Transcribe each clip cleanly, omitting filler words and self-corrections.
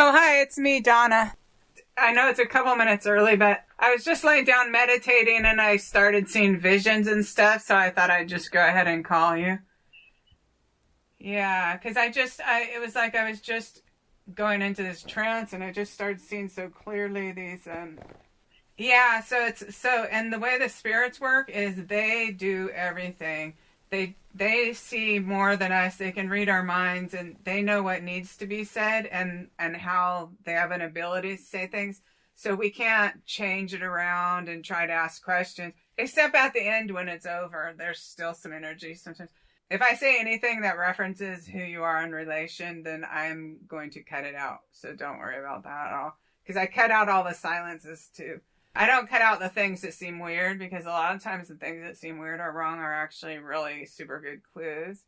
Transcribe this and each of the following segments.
Oh, hi, it's me, Donna. I know it's a couple minutes early, but I was just laying down meditating and I started seeing visions and stuff, so I thought I'd just go ahead and call you. Yeah, because it was like I was just going into this trance and I just started seeing so clearly these, yeah, and the way the spirits work is they do everything. They see more than us. They can read our minds and they know what needs to be said and how they have an ability to say things. So we can't change it around and try to ask questions, except at the end when it's over. There's still some energy sometimes. If I say anything that references who you are in relation, then I'm going to cut it out. So don't worry about that at all. Because I cut out all the silences too. I don't cut out the things that seem weird, because a lot of times the things that seem weird or wrong are actually really super good clues.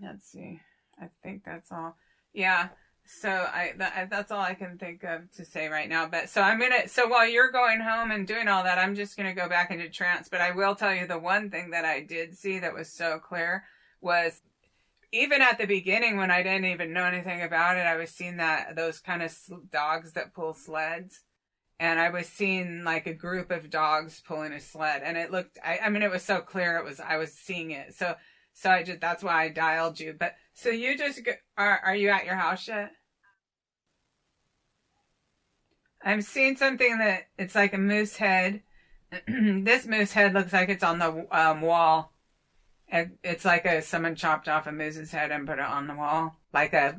Let's see. I think that's all. Yeah. So that's all I can think of to say right now. But so while you're going home and doing all that, I'm just going to go back into trance. But I will tell you the one thing that I did see that was so clear was, even at the beginning when I didn't even know anything about it, I was seeing those kind of dogs that pull sleds. And I was seeing like a group of dogs pulling a sled, and it looked, I mean, it was so clear. I was seeing it. So that's why I dialed you. But so you just, are you at your house yet? I'm seeing something that it's like a moose head. This moose head looks like it's on the wall. It's like someone chopped off a moose's head and put it on the wall. Like yeah,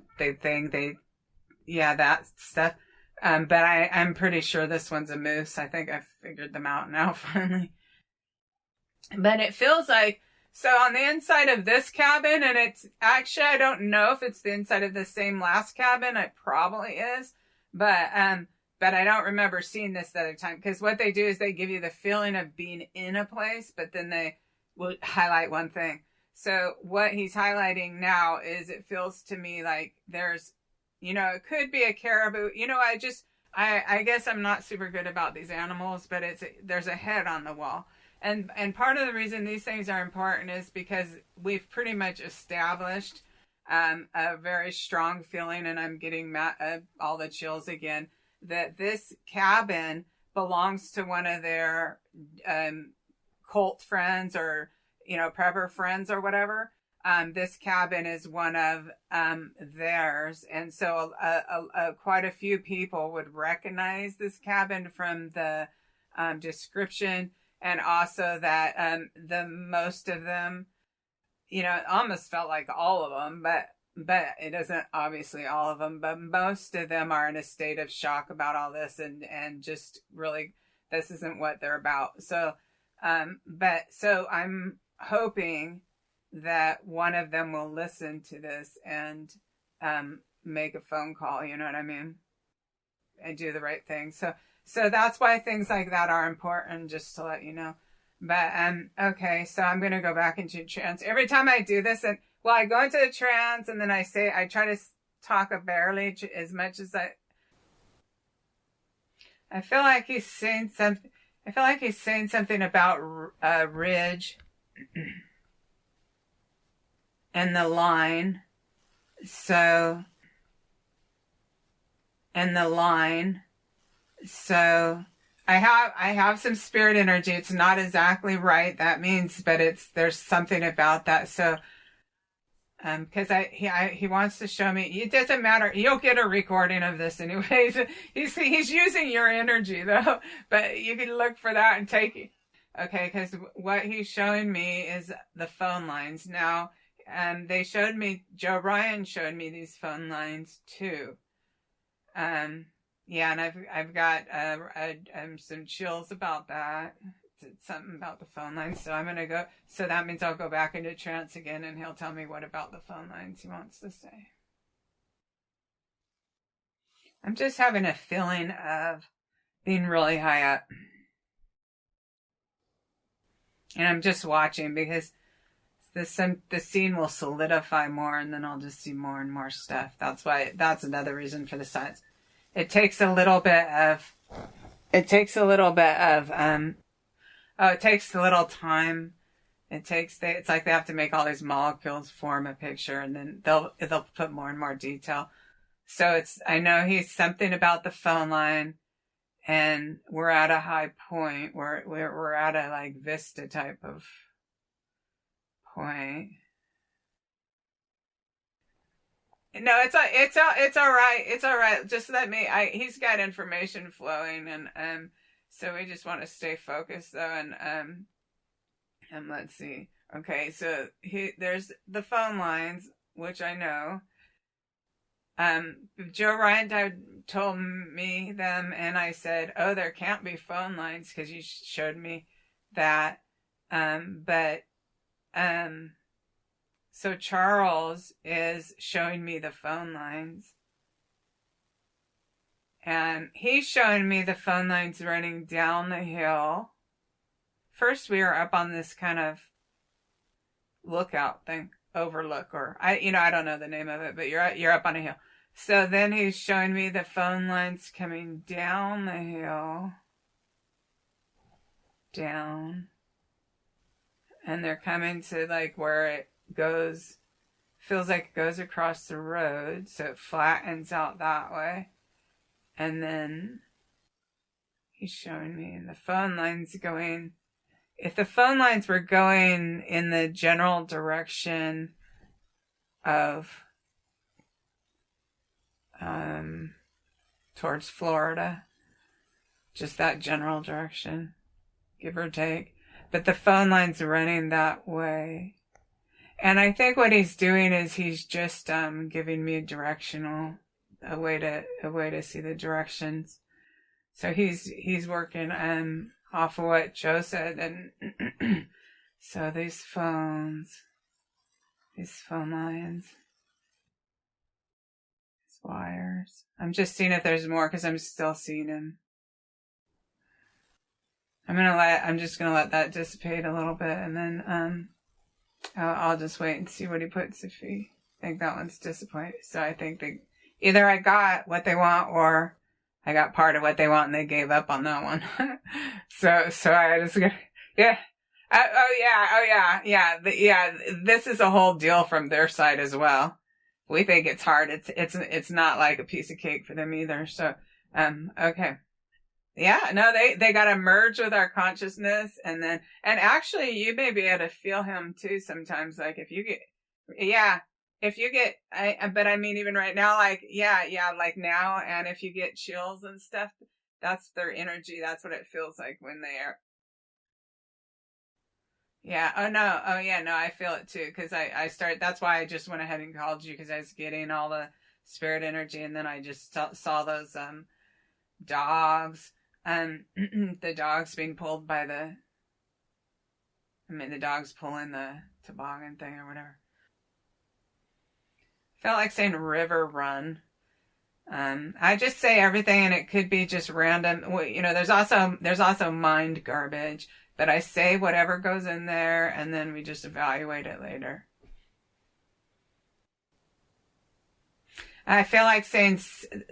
that stuff. But I'm pretty sure this one's a moose. I think I figured them out now finally. But it feels like, so on the inside of this cabin, and it's actually, I don't know if it's the inside of the same last cabin. It probably is. But I don't remember seeing this the other time, because what they do is they give you the feeling of being in a place, but then they will highlight one thing. So what he's highlighting now is, it feels to me like there's, it could be a caribou. I guess I'm not super good about these animals, but there's a head on the wall. And part of the reason these things are important is because we've pretty much established a very strong feeling, and I'm getting all the chills again, that this cabin belongs to one of their cult friends, or, prepper friends or whatever. This cabin is one of theirs, and so quite a few people would recognize this cabin from the description, and also that the most of them, it almost felt like all of them, but it isn't obviously all of them, but most of them are in a state of shock about all this, and just really, this isn't what they're about. So so I'm hoping that one of them will listen to this and make a phone call, you know what I mean? And do the right thing. So that's why things like that are important, just to let you know. But okay, so I'm gonna go back into trance. Every time I do this, and I go into the trance, and then I try to talk barely as much as I feel like he's saying something. I feel like he's saying something about ridge. And the line. So I have some spirit energy. It's not exactly right. That means, but there's something about that. So, cause he wants to show me, it doesn't matter. You'll get a recording of this anyways. He's using your energy though, but you can look for that and take it. Okay. Cause what he's showing me is the phone lines. Now, Joe Ryan showed me these phone lines too. Yeah, and I've got some chills about that. It's something about the phone lines. So I'm going to go, so that means I'll go back into trance again, and he'll tell me what about the phone lines he wants to say. I'm just having a feeling of being really high up. And I'm just watching, because the scene will solidify more, and then I'll just see more and more stuff. That's another reason for the silence. It takes a little time. It's like they have to make all these molecules form a picture, and then they'll put more and more detail. So I know he's something about the phone line, and we're at a high point. We're at a like vista type of point. No, it's all right. It's all right. Just let me. He's got information flowing, and so we just want to stay focused though, and let's see. Okay, so there's the phone lines, which I know. Joe Ryan told me them, and I said, "Oh, there can't be phone lines because you showed me that." But so Charles is showing me the phone lines, and he's showing me the phone lines running down the hill. First, we were up on this kind of lookout thing, overlook, or I don't know the name of it, but you're up on a hill. So then he's showing me the phone lines coming down the hill, down, and they're coming to like where it goes, feels like it goes across the road, so it flattens out that way. And then he's showing me the phone lines going, if the phone lines were going in the general direction of towards Florida, just that general direction, give or take, but the phone line's running that way. And I think what he's doing is he's just giving me a way to see the directions. So he's working off of what Joe said, and so these phone lines, these wires. I'm just seeing if there's more because I'm still seeing him. I'm just gonna let that dissipate a little bit, and then I'll just wait and see what he puts if he think that one's disappointed. So I think either I got what they want or I got part of what they want and they gave up on that one. so I just, yeah. Yeah. This is a whole deal from their side as well. We think it's hard. It's not like a piece of cake for them either. So, okay. Yeah, no, they got to merge with our consciousness, and actually you may be able to feel him too sometimes. Like if you get, but I mean, even right now, like, like now, and if you get chills and stuff, that's their energy. That's what it feels like when they are. Yeah. Oh no. Oh yeah. No, I feel it too. Cause that's why I just went ahead and called you, cause I was getting all the spirit energy, and then I just saw those, dogs. The dogs being pulled by the dogs pulling the toboggan thing or whatever. Felt like saying river run. I just say everything, and it could be just random. There's also mind garbage, but I say whatever goes in there, and then we just evaluate it later. I feel like saying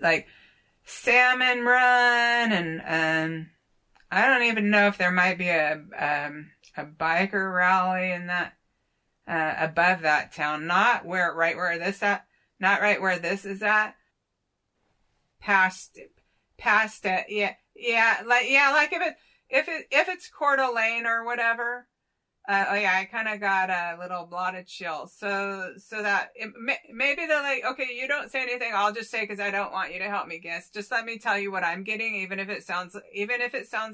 like salmon run, and I don't even know if there might be a biker rally in that above that town, not right where this is at, past it, like if it's Coeur d'Alene or whatever. I kind of got a little blot of chill. So that maybe they're like, okay, you don't say anything. I'll just say, cause I don't want you to help me guess. Just let me tell you what I'm getting. Even if it sounds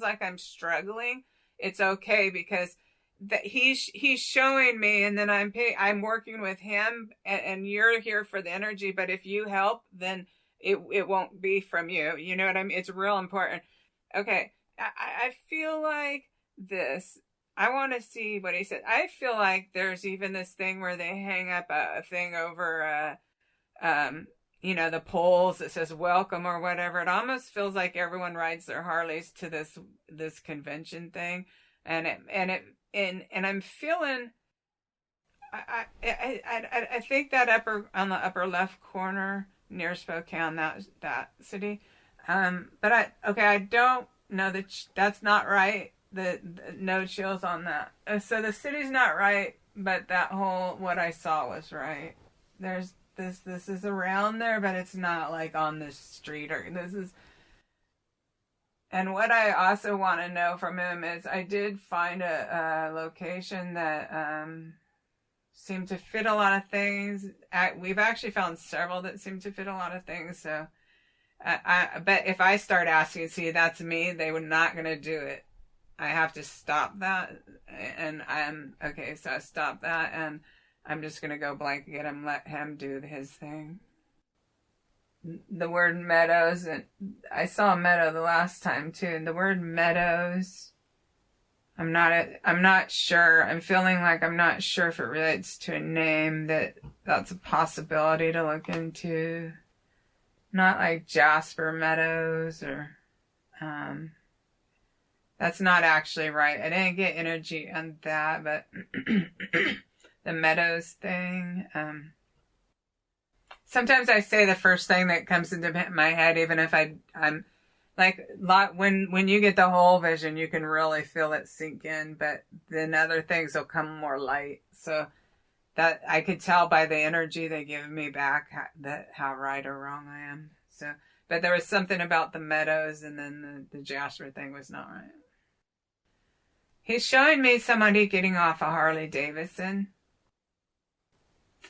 like I'm struggling, it's okay, because he's showing me, and then I'm working with him, and you're here for the energy. But if you help, then it won't be from you. You know what I mean? It's real important. Okay. I feel like this. I want to see what he said. I feel like there's even this thing where they hang up a thing over, the poles that says welcome or whatever. It almost feels like everyone rides their Harleys to this convention thing. And I'm feeling, I think that on the upper left corner near Spokane, that city. But I don't know that's not right. The no chills on that. So the city's not right, but that whole what I saw was right. There's this is around there, but it's not like on the street or this is. And what I also want to know from him is I did find a location that seemed to fit a lot of things. We've actually found several that seem to fit a lot of things. So I bet if I start asking, see, that's me, they were not going to do it. I have to stop that. And okay, so I stop that and I'm just going to go blanket him, let him do his thing. The word meadows, and I saw a meadow the last time too, and the word meadows, I'm not sure. I'm feeling like I'm not sure if it relates to a name that's a possibility to look into. Not like Jasper Meadows or, that's not actually right. I didn't get energy on that, but the meadows thing, sometimes I say the first thing that comes into my head, even if I'm like, when you get the whole vision, you can really feel it sink in, but then other things will come more light. So that I could tell by the energy they give me back how right or wrong I am. So, but there was something about the meadows, and then the Jasper thing was not right. He's showing me somebody getting off a Harley Davidson.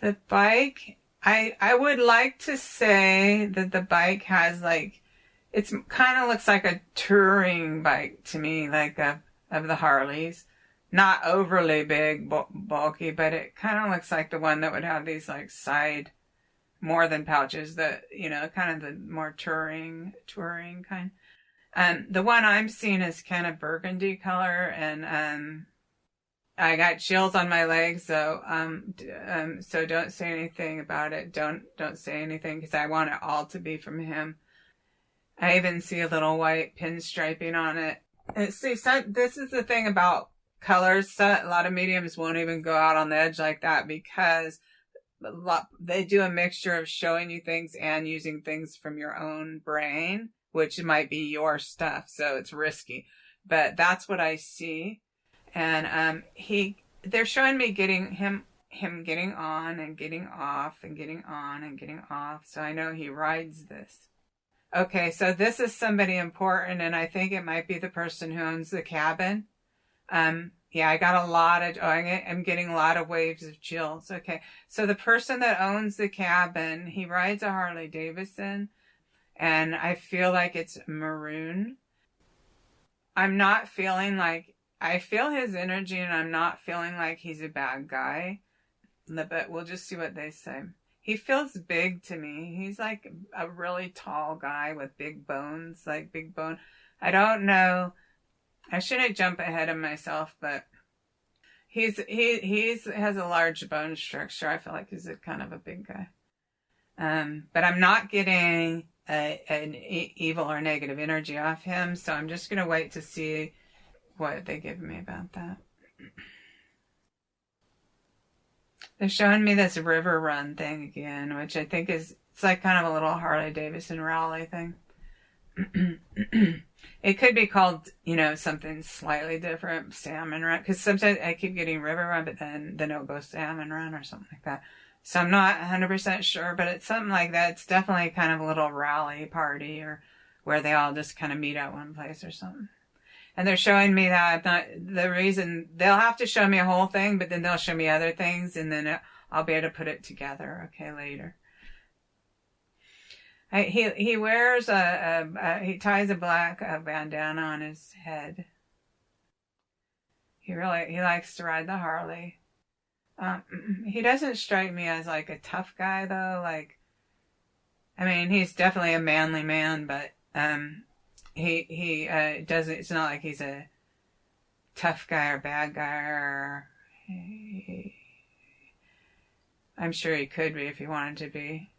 The bike, I would like to say that the bike has it's kind of looks like a touring bike to me, like of the Harleys. Not overly big, bulky, but it kind of looks like the one that would have these side, more than pouches, that, kind of the more touring kind. The one I'm seeing is kind of burgundy color, and I got chills on my legs, so so don't say anything about it. Don't say anything, because I want it all to be from him. I even see a little white pinstriping on it. And see, this is the thing about colors. A lot of mediums won't even go out on the edge like that, because they do a mixture of showing you things and using things from your own brain, which might be your stuff, so it's risky. But that's what I see. And they're showing me him getting on and getting off and getting on and getting off. So I know he rides this. Okay, so this is somebody important, and I think it might be the person who owns the cabin. Yeah, I got I'm getting a lot of waves of chills. Okay, so the person that owns the cabin, he rides a Harley Davidson, and I feel like it's maroon. I'm not feeling I feel his energy, and I'm not feeling like he's a bad guy, but we'll just see what they say. He feels big to me. He's like a really tall guy with big bones, big bone. I don't know. I shouldn't jump ahead of myself, but he has a large bone structure. I feel like he's a kind of a big guy. But I'm not getting an evil or negative energy off him, so I'm just going to wait to see what they give me about that. They're showing me this river run thing again, which I think it's kind of a little Harley Davidson rally thing. It could be called, something slightly different, salmon run, because sometimes I keep getting river run, but then it'll go salmon run or something like that. So I'm not 100% sure, but it's something like that. It's definitely kind of a little rally party, or where they all just kind of meet at one place or something. And they're showing me that the reason they'll have to show me a whole thing, but then they'll show me other things, and then I'll be able to put it together. Okay, later. He wears he ties a black bandana on his head. He likes to ride the Harley. He doesn't strike me as a tough guy though. He's definitely a manly man, but he doesn't. It's not like he's a tough guy or bad guy, or I'm sure he could be if he wanted to be,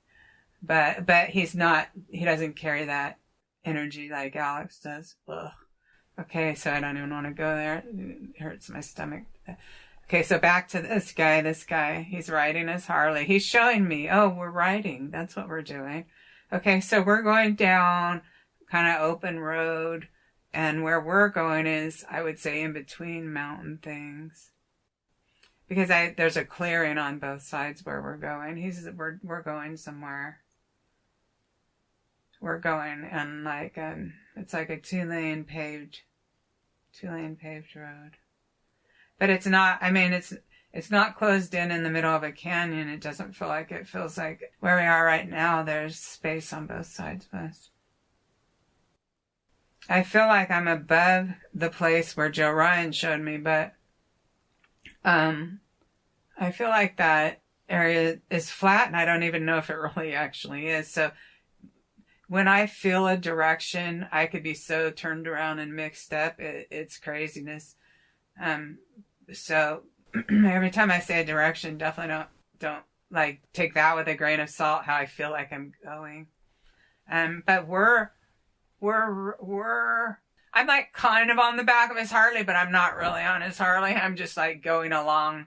but he's not. He doesn't carry that energy like Alex does. Ugh. Okay, so I don't even want to go there. It hurts my stomach. Okay, so back to this guy. He's riding his Harley. He's showing me, we're riding. That's what we're doing. Okay, so we're going down kind of open road, and where we're going is, I would say, in between mountain things. because there's a clearing on both sides where we're going. We're going somewhere. We're going on like it's like a two-lane paved road. But it's not, I mean, it's not closed in the middle of a canyon. It doesn't feel like it. Feels like where we are right now, there's space on both sides of us. I feel like I'm above the place where Joe Ryan showed me, but I feel like that area is flat, and I don't even know if it really actually is. So when I feel a direction, I could be so turned around and mixed up. It's craziness. So every time I say a direction, definitely don't like take that with a grain of salt, how I feel like I'm going. But I'm like kind of on the back of his Harley, but I'm not really on his Harley. I'm just like going along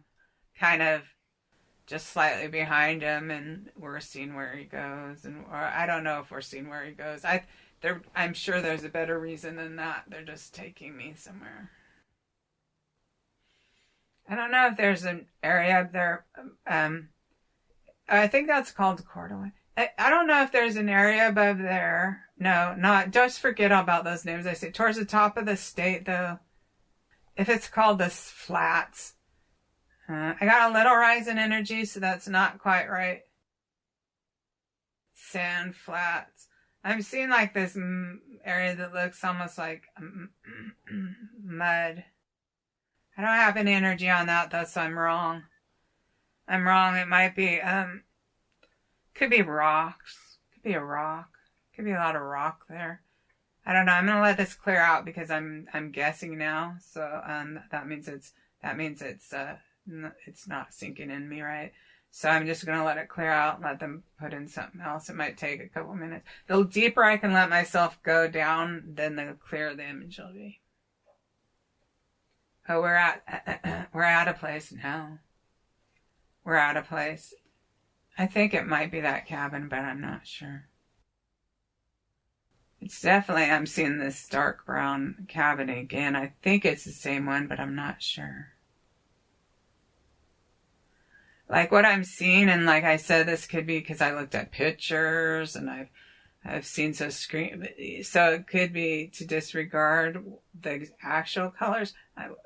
kind of just slightly behind him, and we're seeing where he goes. Or I don't know if we're seeing where he goes. I'm sure there's a better reason than that. They're just taking me somewhere. I don't know if there's an area up there. I think that's called Coeur d'Alene. I don't know if there's an area above there. No, not. Just forget about those names I say. Towards the top of the state, though. If it's called the Flats. I got a little rise in energy, so that's not quite right. Sand Flats. I'm seeing like this area that looks almost like mud. I don't have any energy on that, though, so I'm wrong. It might be, could be rocks. Could be a rock. Could be a lot of rock there. I don't know. I'm gonna let this clear out because I'm guessing now. So that means it's not sinking in me, right? So I'm just gonna let it clear out and let them put in something else. It might take a couple minutes. The deeper I can let myself go down, then the clearer the image will be. Oh, we're at a place now. We're at a place. I think it might be that cabin, but I'm not sure. It's definitely, I'm seeing this dark brown cabin again. I think it's the same one, but I'm not sure. Like what I'm seeing, and like I said, this could be because I looked at pictures and I've seen so it could be to disregard the actual colors.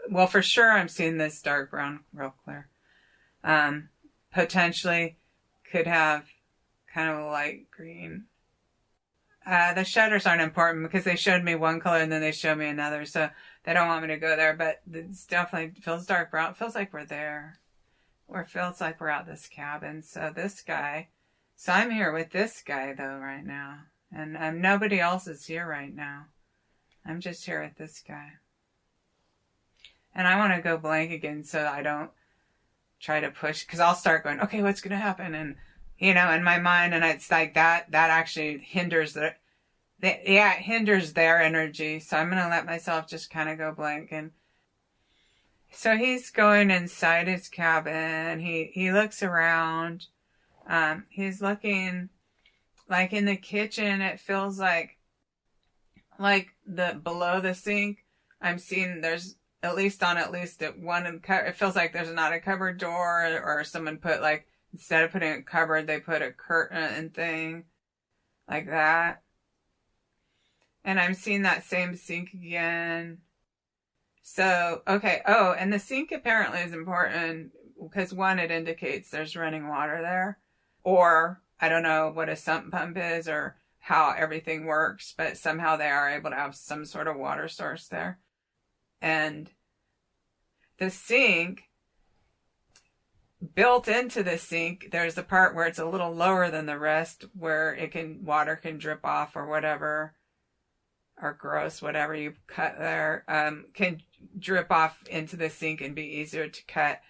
Well, for sure, I'm seeing this dark brown real clear. Potentially could have kind of a light green. The shutters aren't important because they showed me one color and then they showed me another, so they don't want me to go there, but it's definitely feels dark brown. It feels like we're there. Or it feels like we're at this cabin. So I'm here with this guy though right now. And nobody else is here right now. I'm just here with this guy. And I want to go blank again so I don't try to push, because I'll start going, okay, what's going to happen? And, in my mind, and it's like that actually hinders it hinders their energy. So I'm going to let myself just kind of go blank. And so he's going inside his cabin. He looks around. He's looking like in the kitchen. It feels like the below the sink. I'm seeing there's at least one. It feels like there's not a cupboard door, or someone put like, instead of putting a cupboard, they put a curtain and thing like that. And I'm seeing that same sink again. So, okay. Oh, and the sink apparently is important because one, it indicates there's running water there, or I don't know what a sump pump is or how everything works, but somehow they are able to have some sort of water source there. And the sink, built into the sink, there's a part where it's a little lower than the rest where water can drip off or whatever, or gross, whatever you cut there, can drip off into the sink and be easier to cut.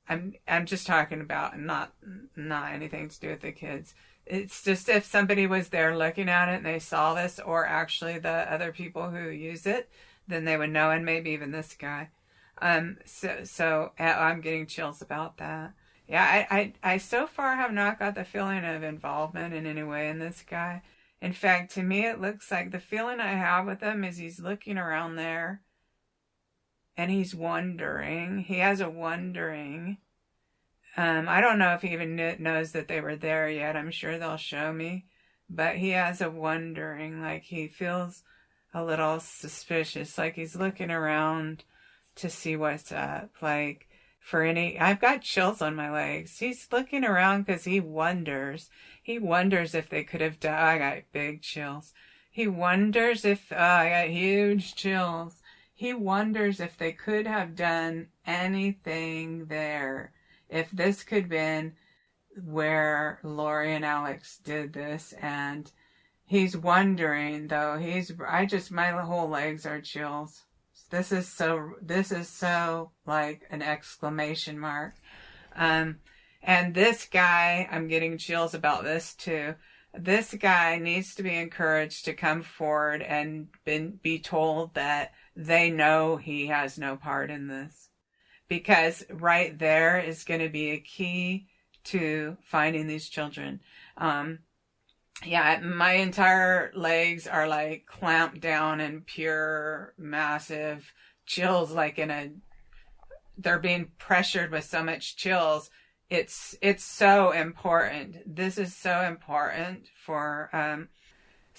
I'm just talking about not anything to do with the kids. It's just if somebody was there looking at it and they saw this, or actually the other people who use it, then they would know, and maybe even this guy. So I'm getting chills about that. Yeah, I so far have not got the feeling of involvement in any way in this guy. In fact, to me, it looks like the feeling I have with him is he's looking around there and he's wondering. He has a wondering. I don't know if he even knows that they were there yet. I'm sure they'll show me. But he has a wondering, like he feels a little suspicious, like he's looking around to see what's up. Like for any, I've got chills on my legs. He's looking around because he wonders. He wonders if they could have done, I got big chills. He wonders if, I got huge chills. He wonders if they could have done anything there. If this could have been where Lori and Alex did this, and he's wondering though, my whole legs are chills. This is so like an exclamation mark. And this guy, I'm getting chills about this too. This guy needs to be encouraged to come forward and be told that they know he has no part in this. Because right there is going to be a key to finding these children. Yeah, my entire legs are like clamped down in pure, massive chills, like they're being pressured with so much chills. It's so important. This is so important for,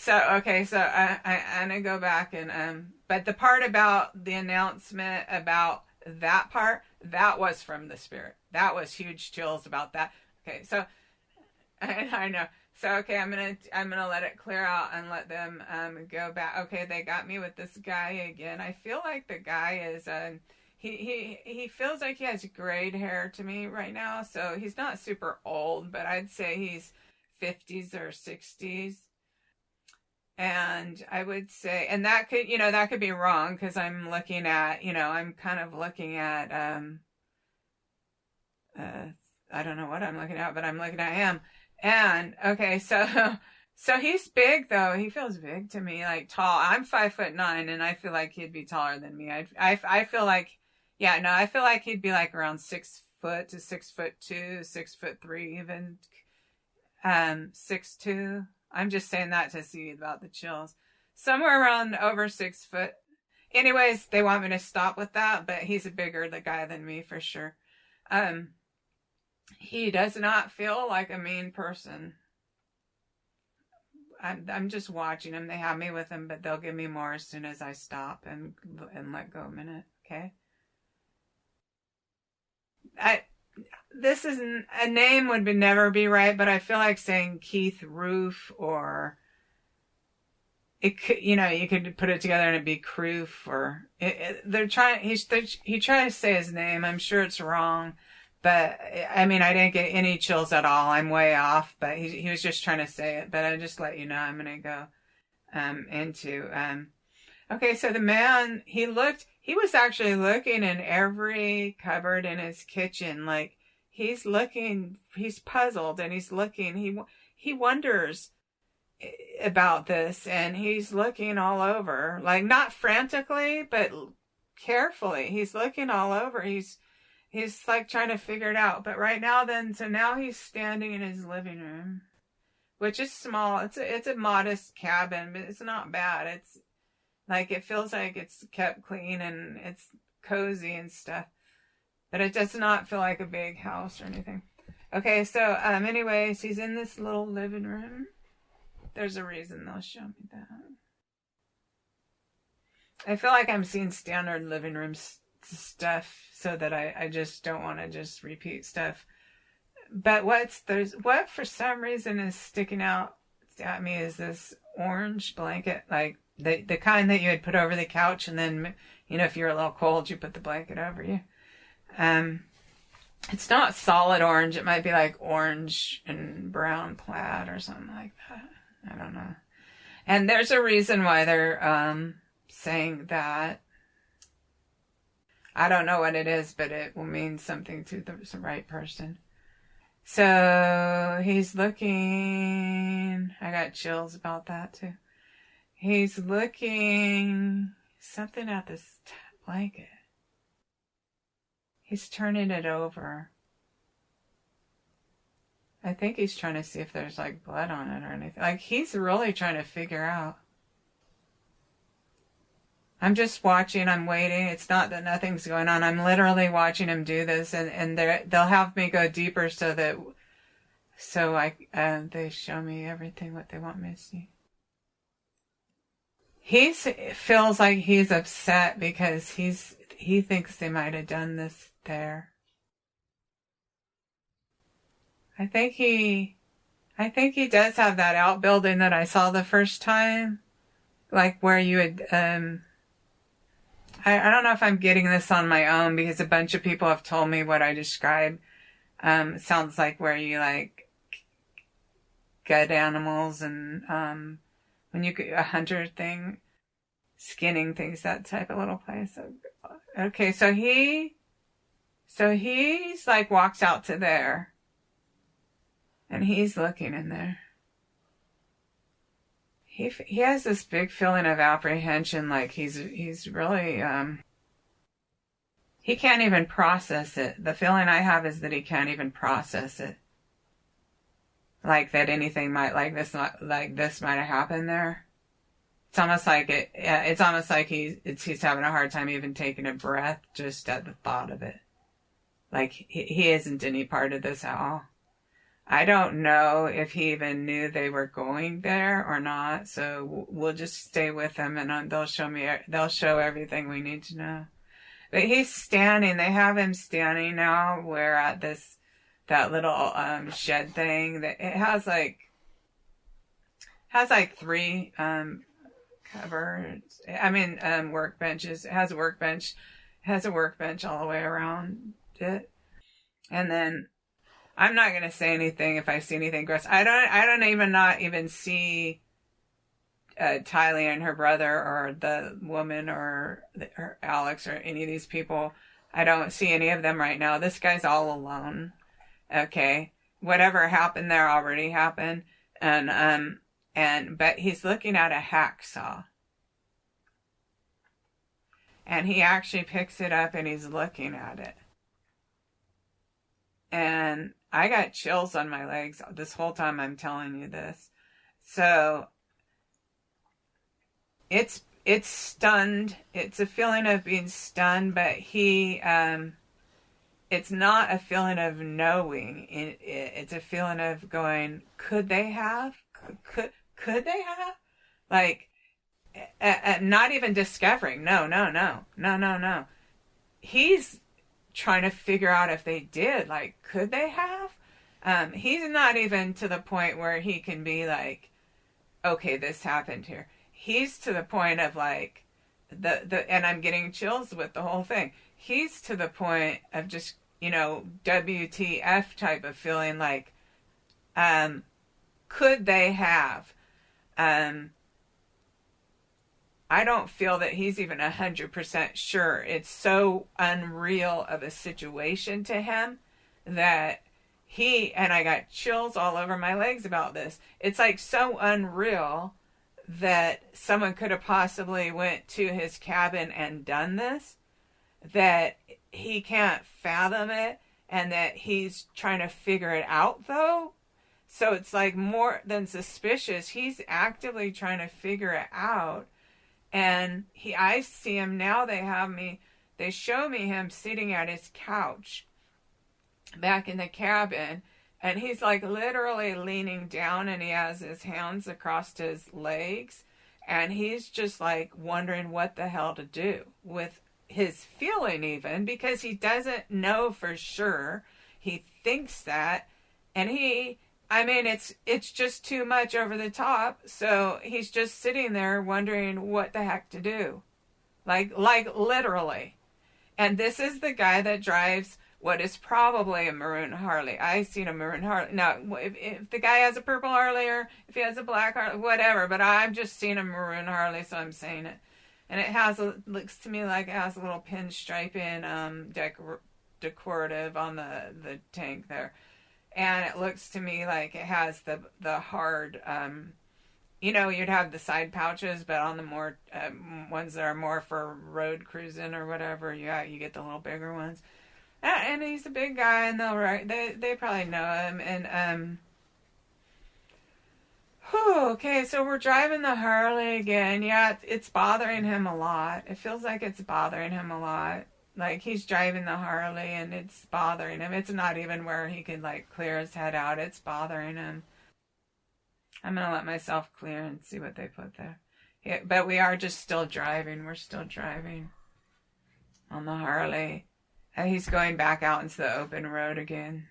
okay, so I'm gonna go back and, but the part about the announcement about that part, that was from the Spirit. That was huge chills about that. Okay, so, I know. So, okay, I'm gonna let it clear out and let them go back. Okay, they got me with this guy again. I feel like the guy is he feels like he has grayed hair to me right now. So he's not super old, but I'd say he's 50s or 60s. And I would say, and that could be wrong because I'm looking at, I'm kind of looking at I don't know what I'm looking at, but I'm looking at him. And okay, so he's big though. He feels big to me, like tall. I'm 5'9", and I feel like he'd be taller than me. I feel like, yeah, no, I feel like he'd be like around 6 foot to 6'2", 6'3", even 6'2". I'm just saying that to see about the chills. Somewhere around over 6 foot. Anyways, they want me to stop with that, but he's a bigger guy than me for sure. He does not feel like a mean person. I'm just watching him. They have me with him, but they'll give me more as soon as I stop and let go a minute. Okay. This isn't a name would never be right, but I feel like saying Keith Roof, or it could, you could put it together and it'd be Croof, or he tried to say his name. I'm sure it's wrong. But, I mean, I didn't get any chills at all. I'm way off, but he was just trying to say it. But I just let you know I'm going to go into... Okay, so the man, he was actually looking in every cupboard in his kitchen. Like, he's puzzled, and he's looking. He wonders about this, and he's looking all over. Like, not frantically, but carefully. He's looking all over. He's like trying to figure it out. But right now so now he's standing in his living room, which is small. It's a modest cabin, but it's not bad. It's like, it feels like it's kept clean and it's cozy and stuff, but it does not feel like a big house or anything. Okay. So, anyways, he's in this little living room. There's a reason they'll show me that. I feel like I'm seeing standard living room stuff, so that I just don't want to just repeat stuff. But what for some reason is sticking out at me is this orange blanket, like the kind that you would put over the couch, and then if you're a little cold, you put the blanket over you. It's not solid orange. It might be like orange and brown plaid or something like that. I don't know. And there's a reason why they're saying that. I don't know what it is, but it will mean something to the right person. So he's looking. I got chills about that too. He's looking something at this blanket. He's turning it over. I think he's trying to see if there's like blood on it or anything. Like, he's really trying to figure out. I'm just watching. I'm waiting. It's not that nothing's going on. I'm literally watching him do this, and they'll have me go deeper so they show me everything what they want me to see. He feels like he's upset because he thinks they might have done this there. I think he does have that outbuilding that I saw the first time, like where you would. I don't know if I'm getting this on my own because a bunch of people have told me what I described. Sounds like where you like gut animals and when you a hunter thing, skinning things, that type of little place. Okay, so he's like walks out to there, and he's looking in there. He has this big feeling of apprehension, like he's really he can't even process it. The feeling I have is that he can't even process it. Like that anything might like this might have happened there. It's almost like it's almost like he's having a hard time even taking a breath just at the thought of it. Like he isn't any part of this at all. I don't know if he even knew they were going there or not. So we'll just stay with him, and they'll show everything we need to know. But he's standing. They have him standing now. We're at that little shed thing that it has like 3 cupboards. I mean workbenches. It has a workbench. It has a workbench all the way around it. And then I'm not gonna say anything if I see anything gross. I don't even see Tylee and her brother or the woman or Alex or any of these people. I don't see any of them right now. This guy's all alone. Okay, whatever happened there already happened, but he's looking at a hacksaw, and he actually picks it up and he's looking at it, and I got chills on my legs this whole time I'm telling you this. So it's stunned. It's a feeling of being stunned, but it's not a feeling of knowing. It's a feeling of going, could they have? Could they have? Like, not even discovering. No. He's trying to figure out if they did. Like, could they have? He's not even to the point where he can be like, okay, this happened here. He's to the point of like, and I'm getting chills with the whole thing. He's to the point of just, WTF type of feeling like, could they have? I don't feel that he's even 100% sure. It's so unreal of a situation to him that and I got chills all over my legs about this. It's like so unreal that someone could have possibly went to his cabin and done this, that he can't fathom it, and that he's trying to figure it out though. So it's like more than suspicious. He's actively trying to figure it out. And I see him now. They show me him sitting at his couch back in the cabin, and he's like literally leaning down, and he has his hands across his legs, and he's just like wondering what the hell to do with his feeling, even because he doesn't know for sure. He thinks that, and it's just too much over the top. So he's just sitting there wondering what the heck to do. Like literally. And this is the guy that drives what is probably a maroon Harley. I've seen a maroon Harley. Now, if the guy has a purple Harley or if he has a black Harley, whatever, but I've just seen a maroon Harley, so I'm saying it. And it looks to me like it has a little pinstriping decorative on the tank there. And it looks to me like it has the hard, you'd have the side pouches, but on the more ones that are more for road cruising or whatever, you get the little bigger ones. And he's a big guy, and they probably know him. And Whew, okay, so we're driving the Harley again. Yeah, it's bothering him a lot. It feels like it's bothering him a lot. Like he's driving the Harley and it's bothering him. It's not even where he could like clear his head out. It's bothering him. I'm going to let myself clear and see what they put there. Yeah, but we are just still driving. We're still driving on the Harley. And he's going back out into the open road again.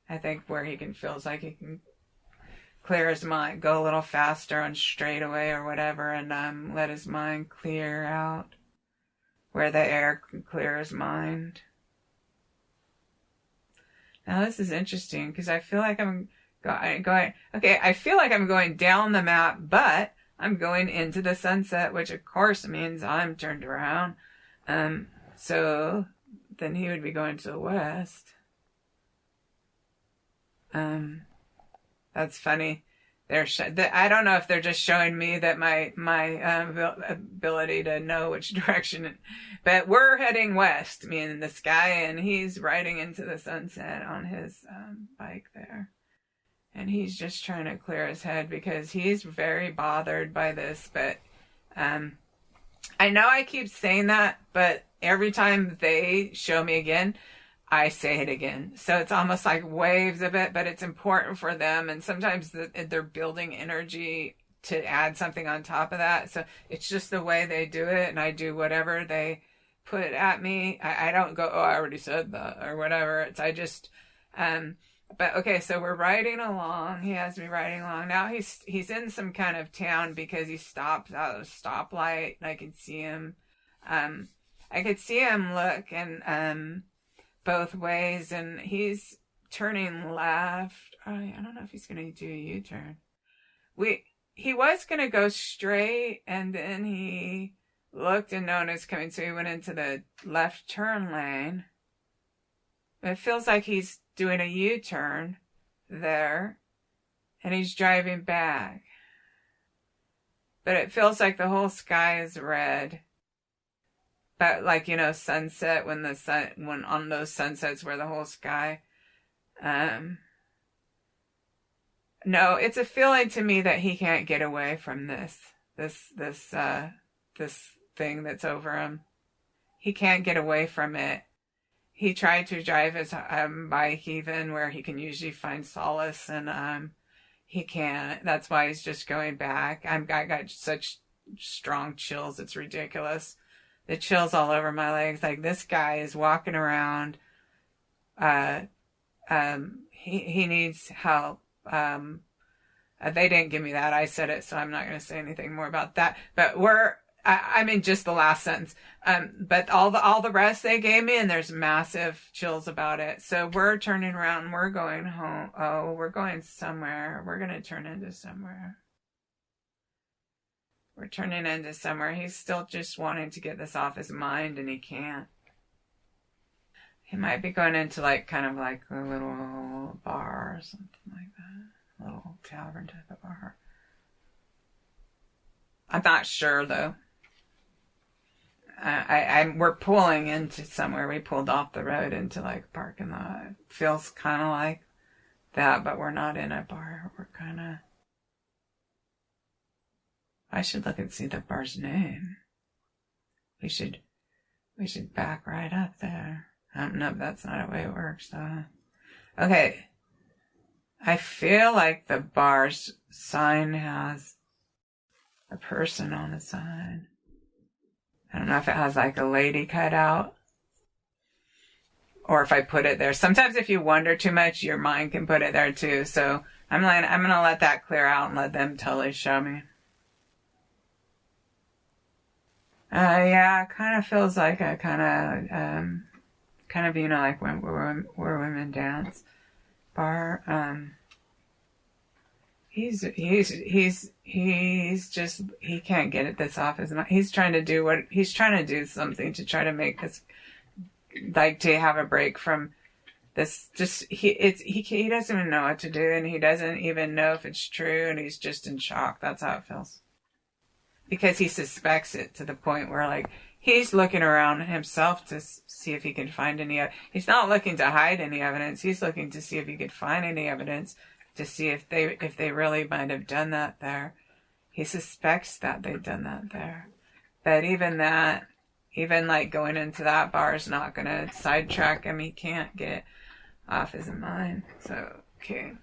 I think where he feels like he can clear his mind, go a little faster on straightaway or whatever, and let his mind clear out where the air can clear his mind. Now this is interesting because I feel like I'm going, okay, I feel like I'm going down the map, but I'm going into the sunset, which of course means I'm turned around. So then he would be going to the west. That's funny. I don't know if they're just showing me that my ability to know which direction, but we're heading west, me and this guy, and he's riding into the sunset on his bike there. And he's just trying to clear his head because he's very bothered by this. But I know I keep saying that, but every time they show me again, I say it again. So it's almost like waves of it, but it's important for them. And sometimes they're building energy to add something on top of that. So it's just the way they do it. And I do whatever they put at me. I don't go, oh, I already said that or whatever. I just, but okay, so we're riding along. He has me riding along. Now he's in some kind of town because he stopped at a stoplight and I could see him. I could see him look and, both ways, and he's turning left. I don't know if he's going to do a U-turn. He was going to go straight, and then he looked and no one was coming, so he went into the left turn lane. It feels like he's doing a U-turn there, and he's driving back. But it feels like the whole sky is red. But like, sunset, when on those sunsets where the whole sky, no, it's a feeling to me that he can't get away from this thing that's over him. He can't get away from it. He tried to drive his bike even where he can usually find solace, and he can't. That's why he's just going back. I got such strong chills. It's ridiculous. The chills all over my legs. Like, this guy is walking around. He needs help. They didn't give me that. I said it, so I'm not going to say anything more about that. But I'm in just the last sentence. But all the rest they gave me, and there's massive chills about it. So we're turning around and we're going home. Oh, we're going somewhere. We're going to turn into somewhere. We're turning into somewhere. He's still just wanting to get this off his mind, and he can't. He might be going into kind of like a little bar or something like that. A little tavern type of bar. I'm not sure though. We're pulling into somewhere. We pulled off the road into a parking lot. It feels kind of like that, but we're not in a bar. We're kind of. I should look and see the bar's name. We should back right up there. No, that's not the way it works, though. Okay. I feel like the bar's sign has a person on the sign. I don't know if it has a lady cut out. Or if I put it there. Sometimes if you wonder too much, your mind can put it there too. So I'm gonna let that clear out and let them totally show me. Yeah, it kind of feels like a kind of like when where women dance bar. He's just, he can't get this off his mind. He's trying to do something to try to make this, to have a break from this. Just he doesn't even know what to do, and he doesn't even know if it's true, and he's just in shock. That's how it feels. Because he suspects it to the point where, he's looking around himself to see if he can find any. He's not looking to hide any evidence. He's looking to see if he could find any evidence to see if they really might have done that there. He suspects that they've done that there. But even that, even like going into that bar is not going to sidetrack him. He can't get off his mind. So, okay.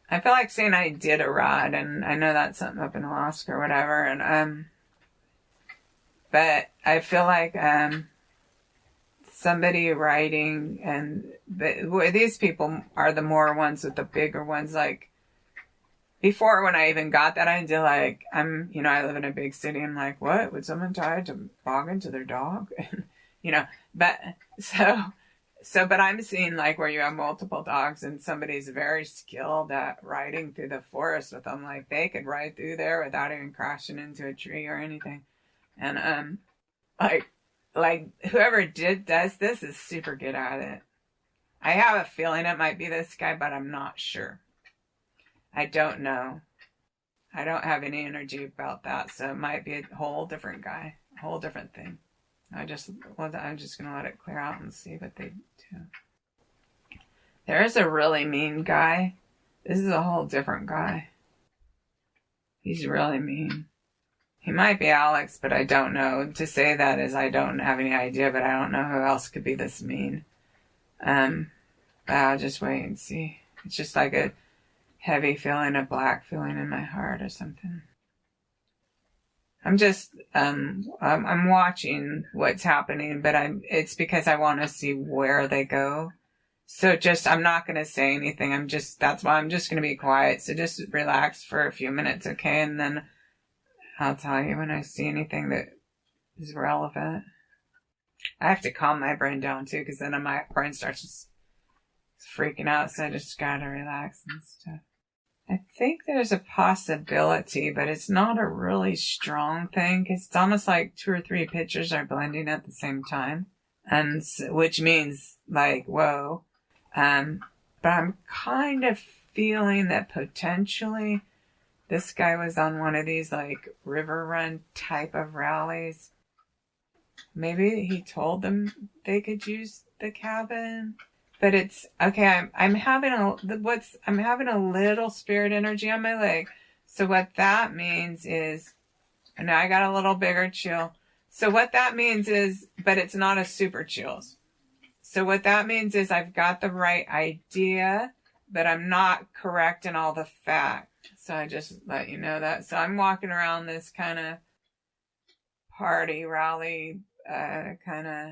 I feel like saying I did a rod, and I know that's something up in Alaska or whatever, and, but I feel like, somebody writing, but these people are the more ones with the bigger ones, like, before when I even got that idea, like, I live in a big city, I'm like, what? Would someone try to bargain to their dog? But, but I'm seeing like where you have multiple dogs and somebody's very skilled at riding through the forest with them. Like they could ride through there without even crashing into a tree or anything. And, like whoever does this is super good at it. I have a feeling it might be this guy, but I'm not sure. I don't know. I don't have any energy about that. So it might be a whole different guy, a whole different thing. I'm just going to let it clear out and see what they do. There is a really mean guy. This is a whole different guy. He's really mean. He might be Alex, but I don't know. To say that is I don't have any idea, but I don't know who else could be this mean. But I'll just wait and see. It's just like a heavy feeling, a black feeling in my heart or something. I'm just, I'm watching what's happening, but it's because I want to see where they go. So I'm not going to say anything. That's why I'm just going to be quiet. So just relax for a few minutes, okay? And then I'll tell you when I see anything that is relevant. I have to calm my brain down too, because then my brain starts just freaking out. So I just got to relax and stuff. I think there's a possibility, but it's not a really strong thing because it's almost like 2 or 3 pictures are blending at the same time, and which means like whoa. But I'm kind of feeling that potentially this guy was on one of these like river run type of rallies. Maybe he told them they could use the cabin. But it's okay. I'm having a little spirit energy on my leg. So what that means is, now I got a little bigger chill. So what that means is, but it's not a super chills. So what that means is I've got the right idea, but I'm not correct in all the facts. So I just let you know that. So I'm walking around this kind of party rally, kind of.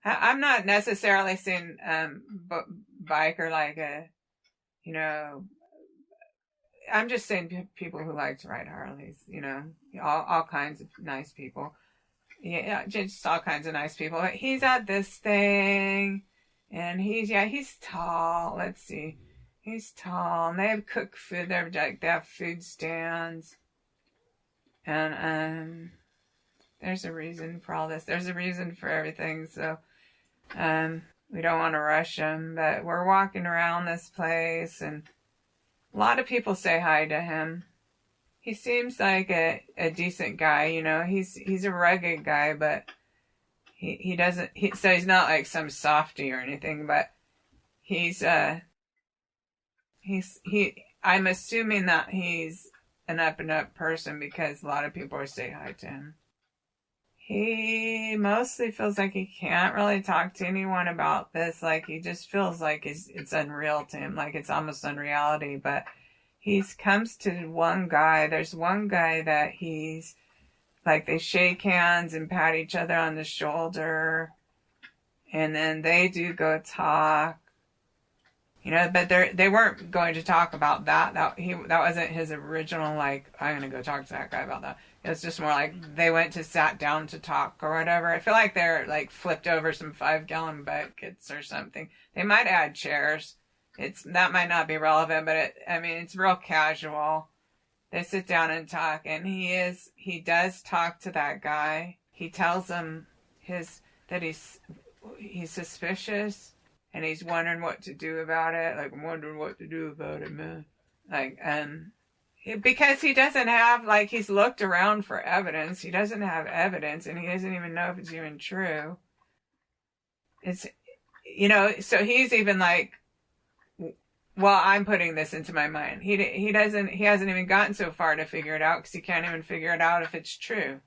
I'm not necessarily saying bike or like I'm just saying people who like to ride Harleys, all kinds of nice people. Yeah, just all kinds of nice people. But he's at this thing, and he's tall. Let's see. He's tall, and they have cooked food. They have food stands. And there's a reason for all this. There's a reason for everything, so we don't want to rush him, but we're walking around this place, and a lot of people say hi to him. He seems like a decent guy, he's a rugged guy, but he doesn't, so he's not like some softy or anything, but I'm assuming that he's an up and up person because a lot of people say hi to him. He mostly feels like he can't really talk to anyone about this. Like, he just feels like it's unreal to him. Like, it's almost unreality. But he comes to one guy. There's one guy that he's, like, they shake hands and pat each other on the shoulder. And then they do go talk. But they weren't going to talk about that. That wasn't his original, like, I'm going to go talk to that guy about that. It was just more like they sat down to talk or whatever. I feel like they're like flipped over some 5-gallon buckets or something. They might add chairs. That might not be relevant, but it's real casual. They sit down and talk, and he does talk to that guy. He tells him that he's suspicious. And he's wondering what to do about it. Like, I'm wondering what to do about it, man. Like, because he doesn't have, like, he's looked around for evidence. He doesn't have evidence, and he doesn't even know if it's even true. It's, so he's even like, well, I'm putting this into my mind. He hasn't even gotten so far to figure it out because he can't even figure it out if it's true.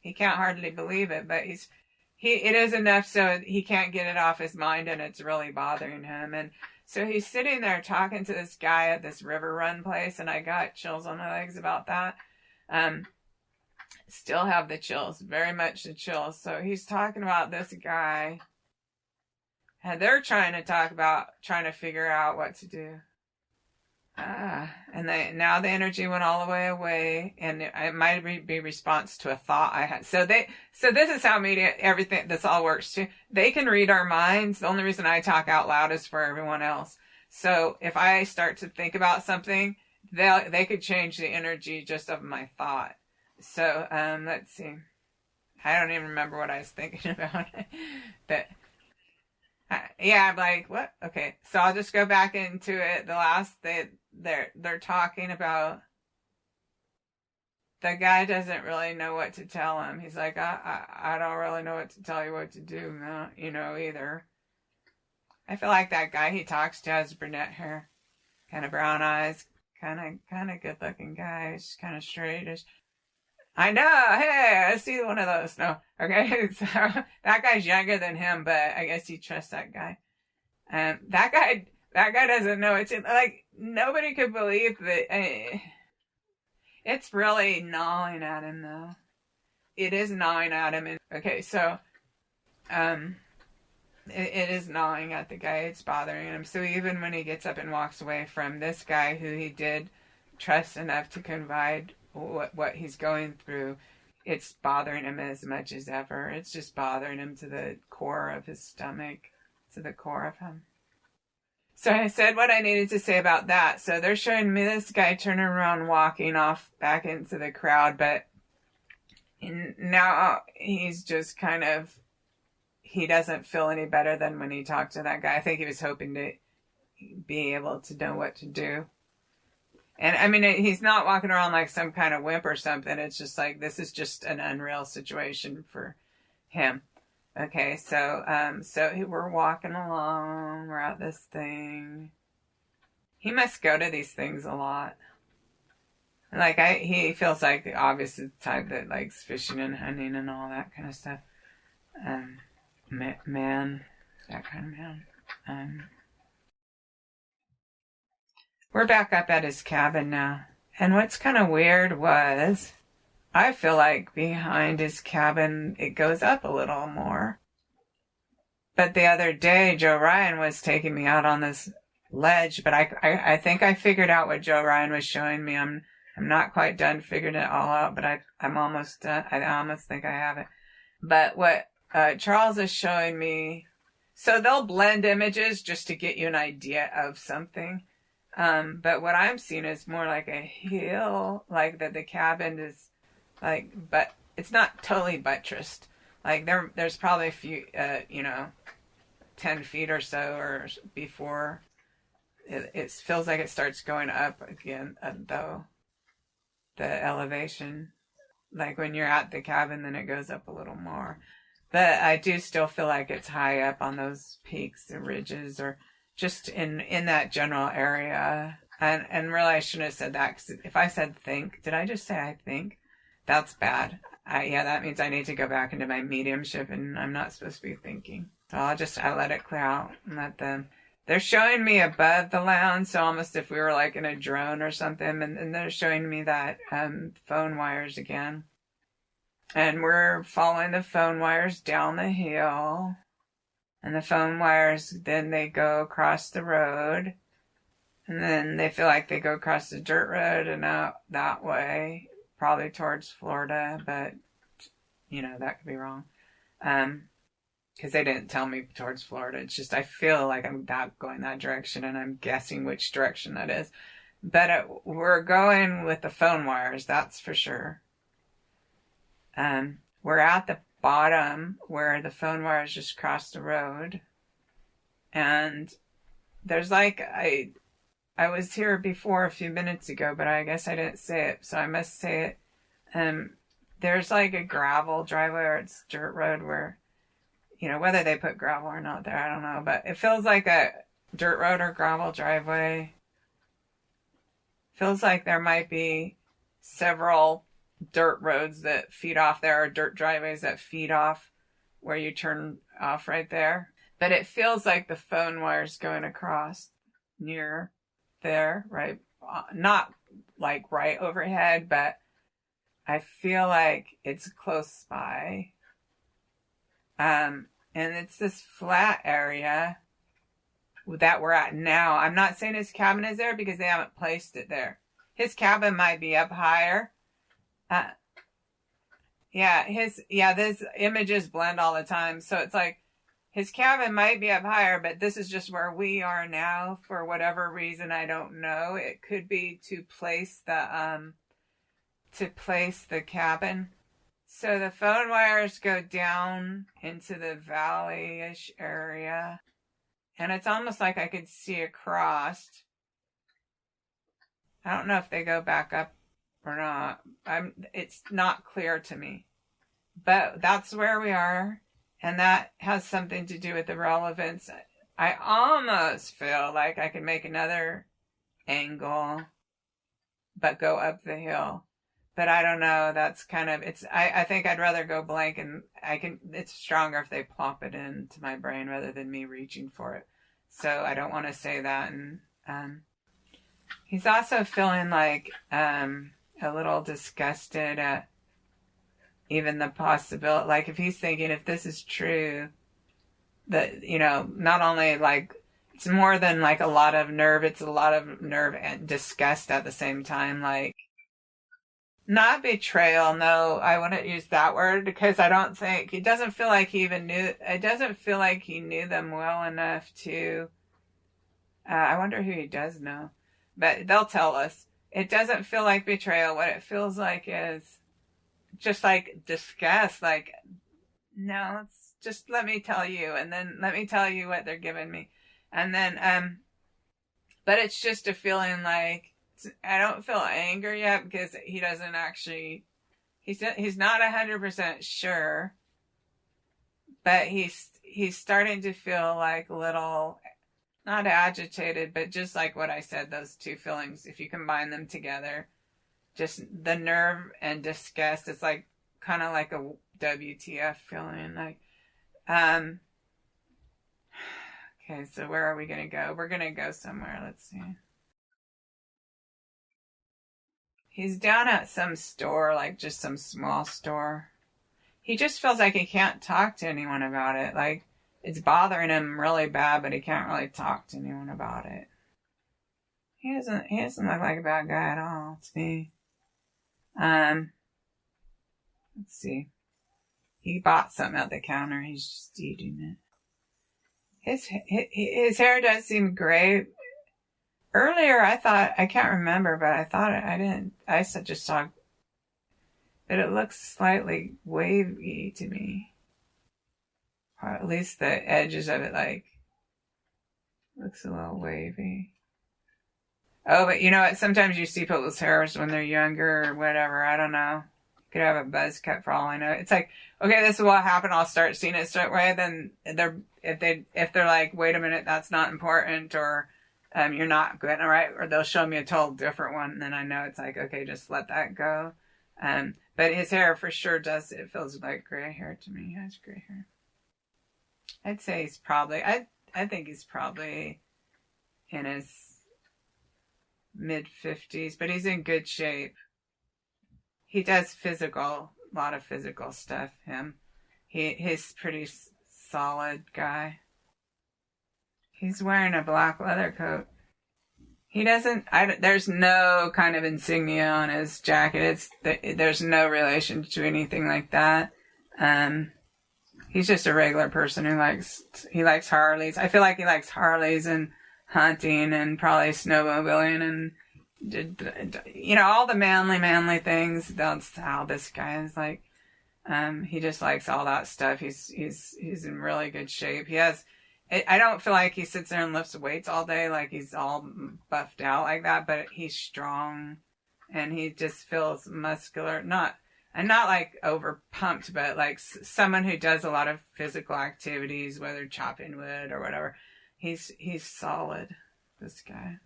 He can't hardly believe it, but it is enough so he can't get it off his mind, and it's really bothering him. And so he's sitting there talking to this guy at this river run place, and I got chills on my legs about that. Still have the chills, very much the chills. So he's talking about this guy, and they're trying to figure out what to do. And now the energy went all the way away, and it might be response to a thought I had. So this is how everything, this all works too. They can read our minds. The only reason I talk out loud is for everyone else. So if I start to think about something, they could change the energy just of my thought. So, let's see. I don't even remember what I was thinking about. But, yeah, I'm like, what? Okay. So I'll just go back into it. They're talking about the guy doesn't really know what to tell him. He's like, I don't really know what to tell you what to do, either. I feel like that guy he talks to has brunette hair, kind of brown eyes, kind of good looking guy. He's kind of straightish. I know. Hey, I see one of those. No. Okay. So that guy's younger than him, but I guess he trusts that guy. And that guy doesn't know it's like, nobody could believe that. It's really gnawing at him though. It is gnawing at him. Okay. So, it is gnawing at the guy. It's bothering him. So even when he gets up and walks away from this guy who he did trust enough to confide what he's going through, it's bothering him as much as ever. It's just bothering him to the core of his stomach, to the core of him. So I said what I needed to say about that. So they're showing me this guy turning around, walking off back into the crowd, but now he's just kind of, he doesn't feel any better than when he talked to that guy. I think he was hoping to be able to know what to do. And I mean, he's not walking around like some kind of wimp or something. It's just like, this is just an unreal situation for him. Okay, so we're walking along. We're at this thing. He must go to these things a lot. Like, he feels like the obvious type that likes fishing and hunting and all that kind of stuff. Man, that kind of man. We're back up at his cabin now. And what's kind of weird was, I feel like behind his cabin, it goes up a little more. But the other day, Joe Ryan was taking me out on this ledge, but I think I figured out what Joe Ryan was showing me. I'm not quite done figuring it all out, but I'm almost done. I almost think I have it. But what Charles is showing me, so they'll blend images just to get you an idea of something. But what I'm seeing is more like a hill, like that the cabin is like, but it's not totally buttressed. Like there's probably a few, 10 feet or so or before it feels like it starts going up again, though, the elevation. Like when you're at the cabin, then it goes up a little more. But I do still feel like it's high up on those peaks and ridges, or just in that general area. And really, I shouldn't have said that, because if I said think, did I just say I think? That's bad. That means I need to go back into my mediumship, and I'm not supposed to be thinking. So I let it clear out and let them. They're showing me above the lounge, so almost if we were like in a drone or something, and they're showing me that phone wires again. And we're following the phone wires down the hill. And the phone wires, then they go across the road. And then they feel like they go across the dirt road and out that way, probably towards Florida, but, that could be wrong. Because they didn't tell me towards Florida. It's just, I feel like I'm going that direction, and I'm guessing which direction that is. But we're going with the phone wires, that's for sure. We're at the bottom where the phone wires just cross the road. And there's like, I was here before a few minutes ago, but I guess I didn't say it, so I must say it. There's like a gravel driveway, or it's dirt road where, whether they put gravel or not there, I don't know, but it feels like dirt road or gravel driveway. Feels like there might be several dirt roads that feed off there, or dirt driveways that feed off where you turn off right there. But it feels like the phone wire's going across near there, right? Not like right overhead, but I feel like it's close by. And it's this flat area that we're at now. I'm not saying his cabin is there because they haven't placed it there. His cabin might be up higher. These images blend all the time. So it's like his cabin might be up higher, but this is just where we are now for whatever reason. I don't know. It could be to place the cabin. So the phone wires go down into the valley-ish area. And it's almost like I could see across. I don't know if they go back up or not. It's not clear to me. But that's where we are. And that has something to do with the relevance. I almost feel like I could make another angle, but go up the hill. But I don't know. That's kind of, I think I'd rather go blank, and it's stronger if they plop it into my brain rather than me reaching for it. So I don't want to say that. And he's also feeling like a little disgusted at even the possibility, like if he's thinking, if this is true, that, not only like, it's more than like a lot of nerve, it's a lot of nerve and disgust at the same time. Like, not betrayal, no, I wouldn't use that word, because it doesn't feel like he even knew, it doesn't feel like he knew them well enough to, I wonder who he does know, but they'll tell us. It doesn't feel like betrayal. What it feels like is just like disgust, like, no, it's just, let me tell you, and then let me tell you what they're giving me. And then, but it's just a feeling like, I don't feel anger yet, because he doesn't actually, he's not 100% sure, but he's starting to feel like a little, not agitated, but just like what I said, those two feelings, if you combine them together, just the nerve and disgust, it's like kind of like a WTF feeling. Like, okay, so where are we going to go? We're going to go somewhere. Let's see. He's down at some store, like just some small store. He just feels like he can't talk to anyone about it. Like, it's bothering him really bad, but he can't really talk to anyone about it. He doesn't look like a bad guy at all to me. Let's see. He bought something at the counter. He's just eating it. His hair does seem gray. Earlier, I can't remember, but I just saw, but it looks slightly wavy to me. Or at least the edges of it, like, looks a little wavy. Oh, but you know what? Sometimes you see people's hairs when they're younger or whatever. I don't know. You could have a buzz cut for all I know. It's like, okay, this is what happened. I'll start seeing it straight away. Then if they're like, wait a minute, that's not important, or you're not getting it right, or they'll show me a total different one, and then I know it's like, okay, just let that go. But his hair for sure does, it feels like gray hair to me. He has gray hair. I'd say he's probably, I think he's probably in his mid-50s, but he's in good shape. He does a lot of physical stuff, him. He's pretty solid guy. He's wearing a black leather coat. He doesn't, there's no kind of insignia on his jacket. There's no relation to anything like that. He's just a regular person who likes Harleys. I feel like he likes Harleys and hunting and probably snowmobiling and, all the manly things. That's how this guy is like. He just likes all that stuff. He's in really good shape. I don't feel like he sits there and lifts weights all day, like he's all buffed out like that, but he's strong and he just feels muscular. Not like over pumped, but like someone who does a lot of physical activities, whether chopping wood or whatever. He's solid, this guy.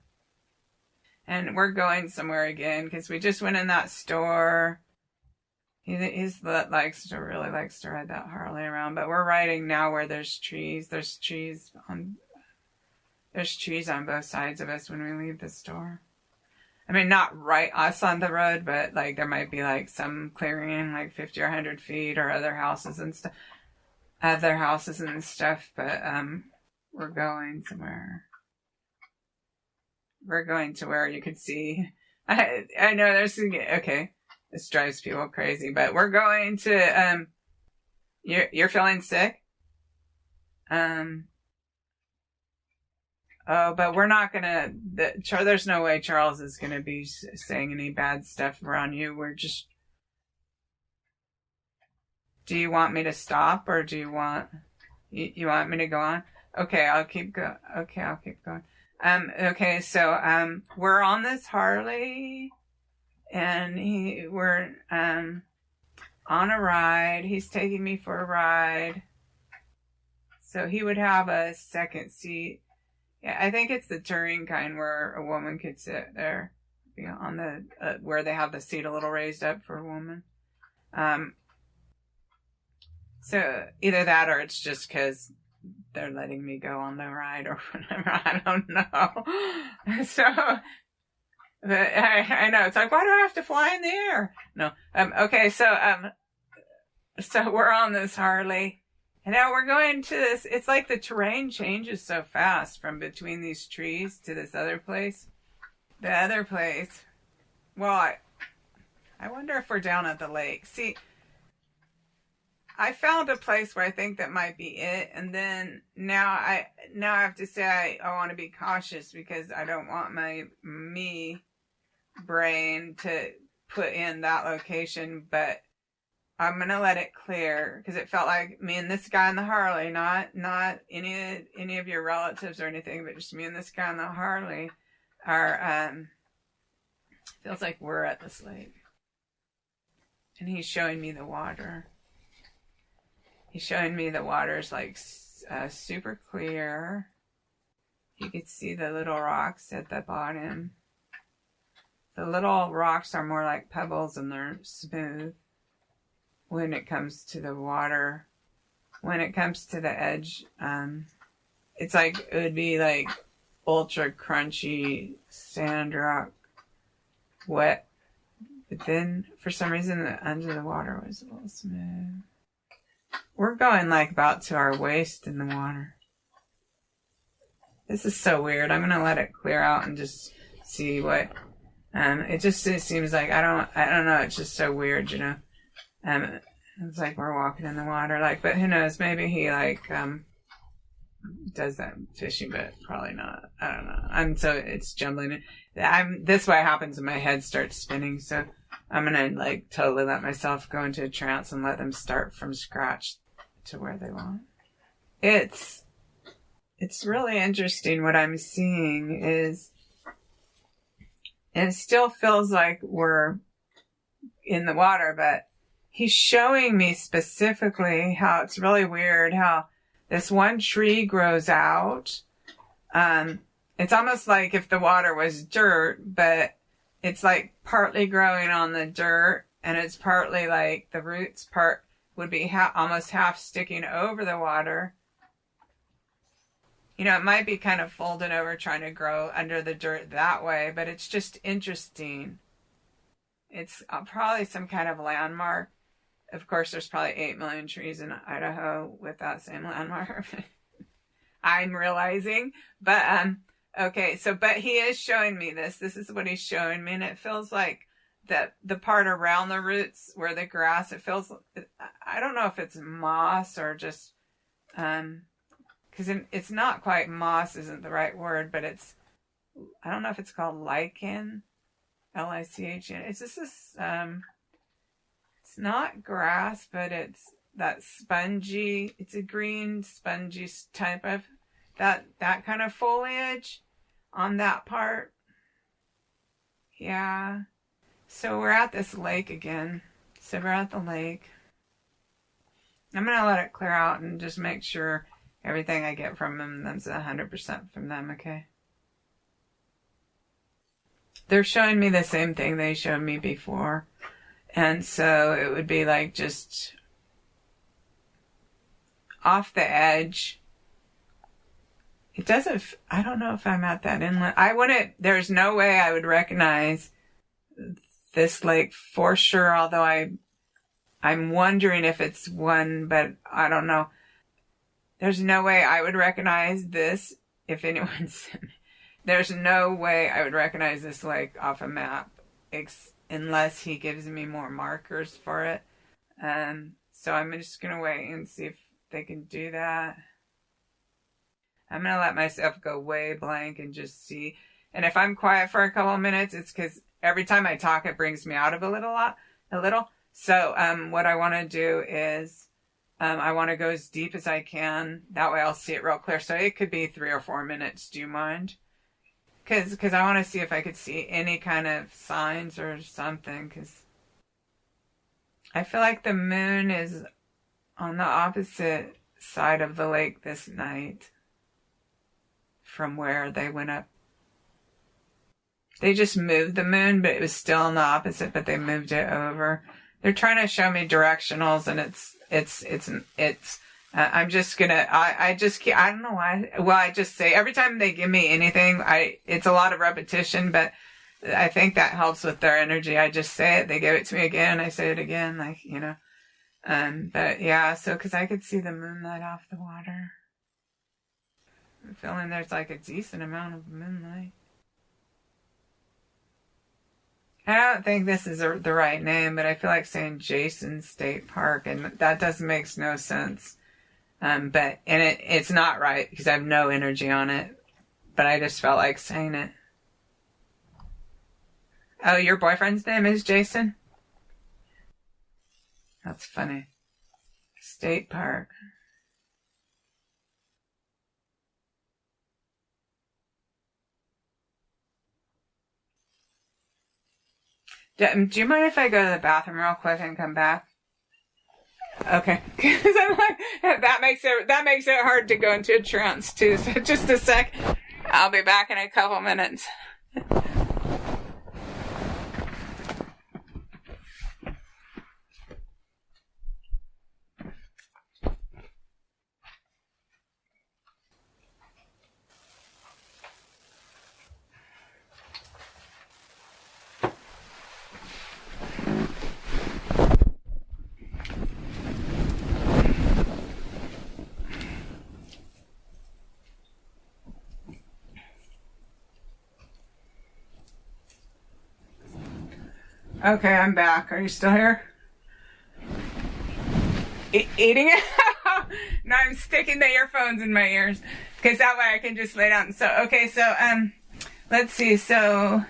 And we're going somewhere again because we just went in that store. He really likes to ride that Harley around. But we're riding now where there's trees. There's trees on both sides of us when we leave the store. I mean, not right us on the road, but like there might be like some clearing, like 50 or 100 feet, or other houses and stuff. But we're going somewhere. We're going to where you could see. I know there's okay. This drives people crazy, but we're going to You're feeling sick. Oh, but we're not gonna. There's no way Charles is gonna be saying any bad stuff around you. We're just. Do you want me to stop, or do you want me to go on? Okay, I'll keep going. Okay, so we're on this Harley, and we're on a ride. He's taking me for a ride, so he would have a second seat. Yeah, I think it's the touring kind where a woman could sit there, on the where they have the seat a little raised up for a woman. So either that, or it's just because they're letting me go on the ride or whatever. I don't know. So, but I know it's like, why do I have to fly in the air? No. Okay. So we're on this Harley. And now we're going to this. It's like the terrain changes so fast from between these trees to this other place. The other place. Well, I wonder if we're down at the lake. See, I found a place where I think that might be it. And then now I have to say I want to be cautious because I don't want my brain to put in that location. But I'm going to let it clear because it felt like me and this guy on the Harley, not any of your relatives or anything, but just me and this guy on the Harley are, feels like we're at this lake. And he's showing me the water. He's showing me the water's like super clear. You could see the little rocks at the bottom. The little rocks are more like pebbles and they're smooth. When it comes to the water, when it comes to the edge, it's like, it would be like ultra crunchy sand rock, wet, but then for some reason the under the water was a little smooth. We're going like about to our waist in the water. This is so weird. I'm gonna let it clear out and just see what. It seems like I don't know. It's just so weird, you know. It's like we're walking in the water, like, but who knows? Maybe he does that fishing, but probably not. I don't know. It's jumbling. This way happens when my head starts spinning. So I'm gonna like totally let myself go into a trance and let them start from scratch to where they want. It's really interesting. What I'm seeing is, and it still feels like we're in the water, but he's showing me specifically how it's really weird how this one tree grows out. It's almost like if the water was dirt, but it's like partly growing on the dirt, and it's partly like the roots part would be almost half sticking over the water. You know, it might be kind of folded over trying to grow under the dirt that way, but it's just interesting. It's probably some kind of landmark. Of course, there's probably 8 million trees in Idaho with that same landmark. I'm realizing. But, okay, but he is showing me this. This is what he's showing me, and it feels like the part around the roots where the grass, it feels, I don't know if it's moss or just, because it's not quite moss isn't the right word, but I don't know if it's called lichen, L-I-C-H-N. It's just this, it's not grass, but it's that spongy, it's a green, spongy type of, that kind of foliage on that part. Yeah. So we're at this lake again. So we're at the lake. I'm going to let it clear out and just make sure Everything I get from them, that's 100% from them, okay? They're showing me the same thing they showed me before. And so it would be like just off the edge. It doesn't, I don't know if I'm at that inlet. There's no way I would recognize this lake for sure, although I'm wondering if it's one, but I don't know. There's no way I would recognize this if anyone's, there's no way I would recognize this lake off a map unless he gives me more markers for it. So I'm just going to wait and see if they can do that. I'm going to let myself go way blank and just see. And if I'm quiet for a couple of minutes, it's because every time I talk, it brings me out of a little. So what I want to do is I want to go as deep as I can. That way I'll see it real clear. So it could be 3 or 4 minutes. Do you mind? Because I want to see if I could see any kind of signs or something. Because I feel like the moon is on the opposite side of the lake this night from where they went up. They just moved the moon, but it was still on the opposite, but they moved it over. They're trying to show me directionals, and I'm just gonna, I don't know why. Well, I just say every time they give me anything, it's a lot of repetition, but I think that helps with their energy. I just say it, they give it to me again, I say it again, but yeah, so, cause I could see the moonlight off the water. I'm feeling there's like a decent amount of moonlight. I don't think this is the right name, but I feel like saying Jason State Park, and that makes no sense. It's not right because I have no energy on it, but I just felt like saying it. Oh, your boyfriend's name is Jason? That's funny. State Park. Do you mind if I go to the bathroom real quick and come back? Okay, because I'm like, that makes it hard to go into a trance too. So just a sec, I'll be back in a couple minutes. Okay, I'm back. Are you still here? Eating it? No, I'm sticking the earphones in my ears because that way I can just lay down. So, okay, so let's see. So,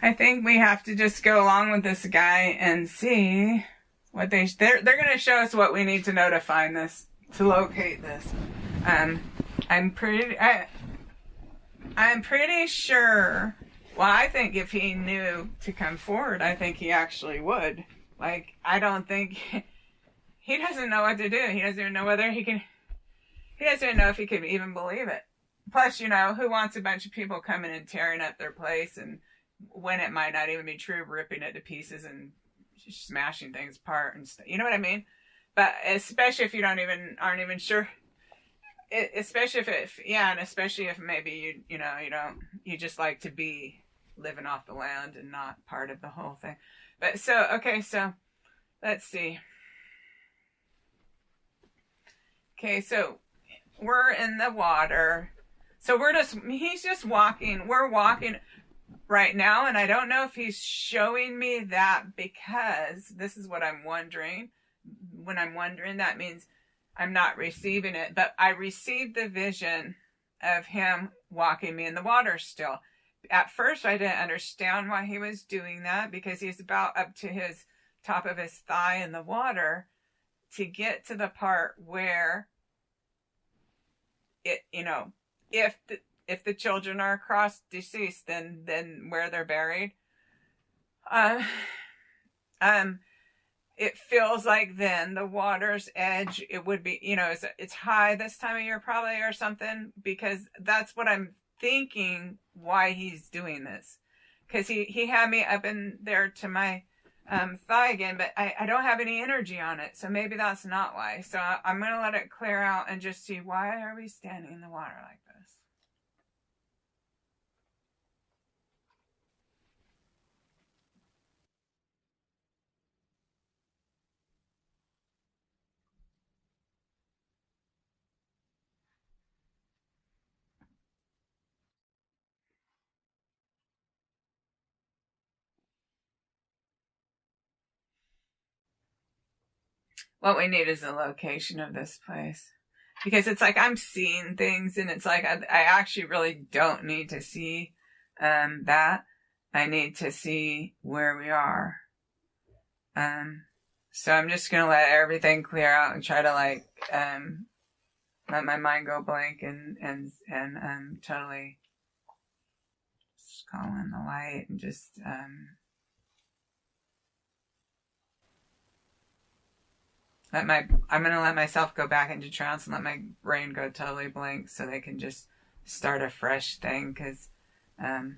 I think we have to just go along with this guy and see what they're going to show us what we need to know to find this, to locate this. I'm pretty sure. Well, I think if he knew to come forward, I think he actually would. Like, I don't think he doesn't know what to do. He doesn't even know whether he can. He doesn't even know if he could even believe it. Plus, who wants a bunch of people coming and tearing up their place, and when it might not even be true, ripping it to pieces and smashing things apart and stuff. You know what I mean? But especially if you aren't even sure. Especially if maybe you just like to be living off the land and not part of the whole thing. But so let's see. Okay, so we're in the water. So he's just walking. We're walking right now, and I don't know if he's showing me that because this is what I'm wondering. When I'm wondering, that means I'm not receiving it, but I received the vision of him walking me in the water still. At first, I didn't understand why he was doing that because he's about up to his top of his thigh in the water to get to the part where it, if the children are deceased, then where they're buried. it feels like then the water's edge, it would be, it's high this time of year probably or something, because that's what I'm thinking why he's doing this. Because he had me up in there to my thigh again, but I don't have any energy on it, so maybe that's not why. So I'm going to let it clear out and just see, why are we standing in the water like this? What we need is the location of this place. Because it's like I'm seeing things, and it's like I actually really don't need to see that. I need to see where we are. So I'm just going to let everything clear out and try to let my mind go blank and totally just call in the light and just I'm going to let myself go back into trance and let my brain go totally blank so they can just start a fresh thing. Because I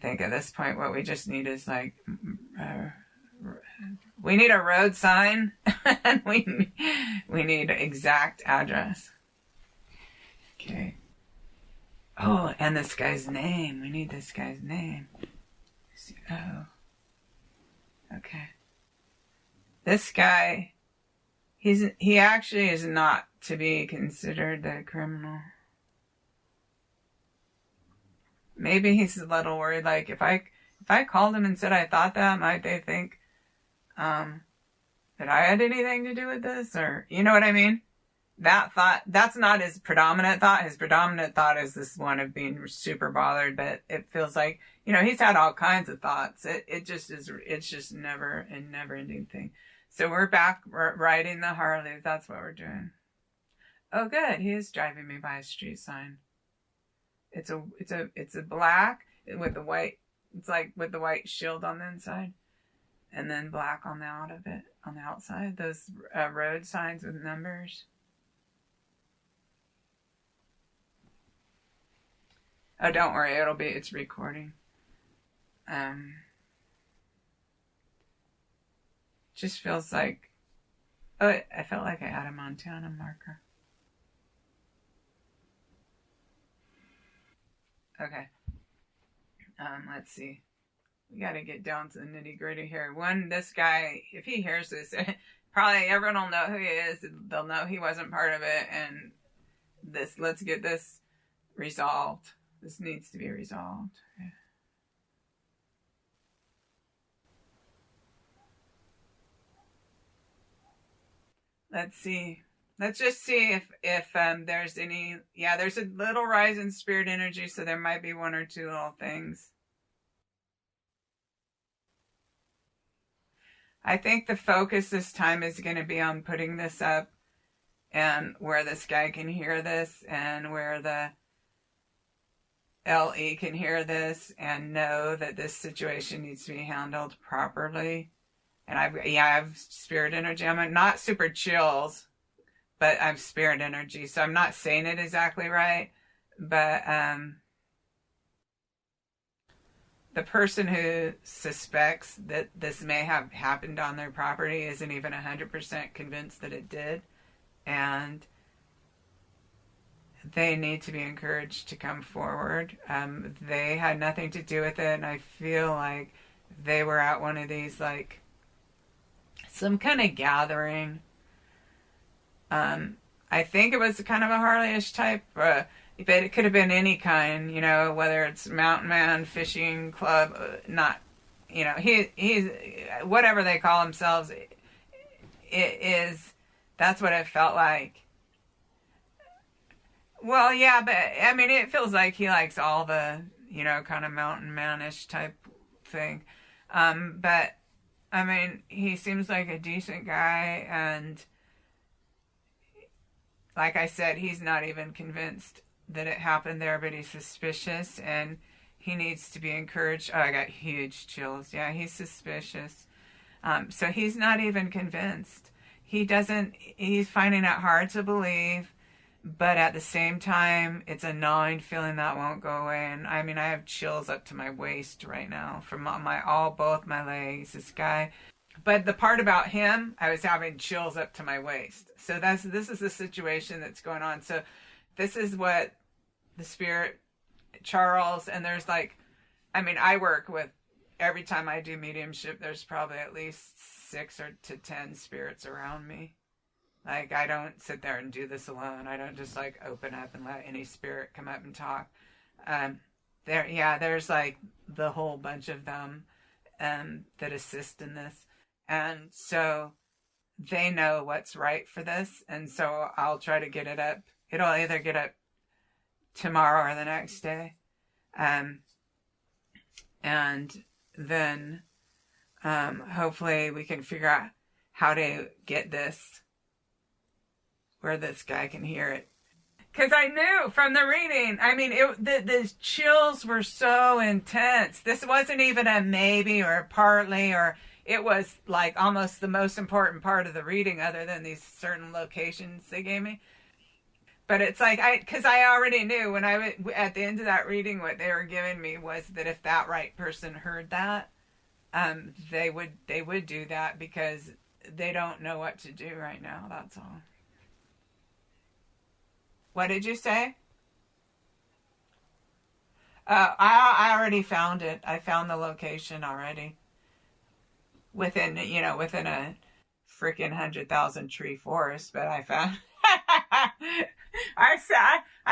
think at this point what we just need is we need a road sign and we need exact address. Okay. Oh, and this guy's name. We need this guy's name. Oh. Okay. This guy, he actually is not to be considered a criminal. Maybe he's a little worried, like if I called him and said I thought that, might they think that I had anything to do with this? Or, you know what I mean? That thought, that's not his predominant thought. His predominant thought is this one of being super bothered, but it feels like, he's had all kinds of thoughts. It's just never a never ending thing. So we're back riding the Harley. That's what we're doing. Oh, good. He is driving me by a street sign. It's a black with the white. It's like with the white shield on the inside, and then black on the outside. Those road signs with numbers. Oh, don't worry. It's recording. Just feels like, I felt like I had a Montana marker. Okay. Let's see. We got to get down to the nitty gritty here. This guy, if he hears this, probably everyone will know who he is. They'll know he wasn't part of it. And let's get this resolved. This needs to be resolved. Okay. Let's see. Let's just see if there's any. Yeah, there's a little rise in spirit energy, so there might be one or two little things. I think the focus this time is going to be on putting this up and where this guy can hear this and where the LE can hear this and know that this situation needs to be handled properly. And I have spirit energy. I'm not super chills, but I'm spirit energy. So I'm not saying it exactly right. But the person who suspects that this may have happened on their property isn't even 100% convinced that it did. And they need to be encouraged to come forward. They had nothing to do with it. And I feel like they were at one of these, some kind of gathering. I think it was kind of a Harley-ish type, but it could have been any kind, whether it's mountain man, fishing club, not, he's whatever they call themselves. That's what it felt like. Well, yeah, but I mean, it feels like he likes all the, kind of mountain man-ish type thing. But I mean, he seems like a decent guy, and like I said, he's not even convinced that it happened there, but he's suspicious, and he needs to be encouraged. Oh, I got huge chills. Yeah, he's suspicious. So he's not even convinced. He's finding it hard to believe, but at the same time, it's a gnawing feeling that won't go away. And I mean, I have chills up to my waist right now from both my legs, this guy. But the part about him, I was having chills up to my waist. So this is the situation that's going on. So this is what the spirit, Charles, and there's like, I mean, I work with, every time I do mediumship, there's probably at least 6 to 10 spirits around me. Like, I don't sit there and do this alone. I don't just like open up and let any spirit come up and talk. There's like the whole bunch of them that assist in this. And so they know what's right for this. And so I'll try to get it up. It'll either get up tomorrow or the next day. And then hopefully we can figure out how to get this where this guy can hear it. Because I knew from the reading, I mean, the chills were so intense. This wasn't even a maybe or partly, or it was like almost the most important part of the reading other than these certain locations they gave me. But it's like, because I already knew when at the end of that reading, what they were giving me was that if that right person heard that, they would do that because they don't know what to do right now. That's all. What did you say? I already found it. I found the location already. Within a freaking 100,000 tree forest, but I found. I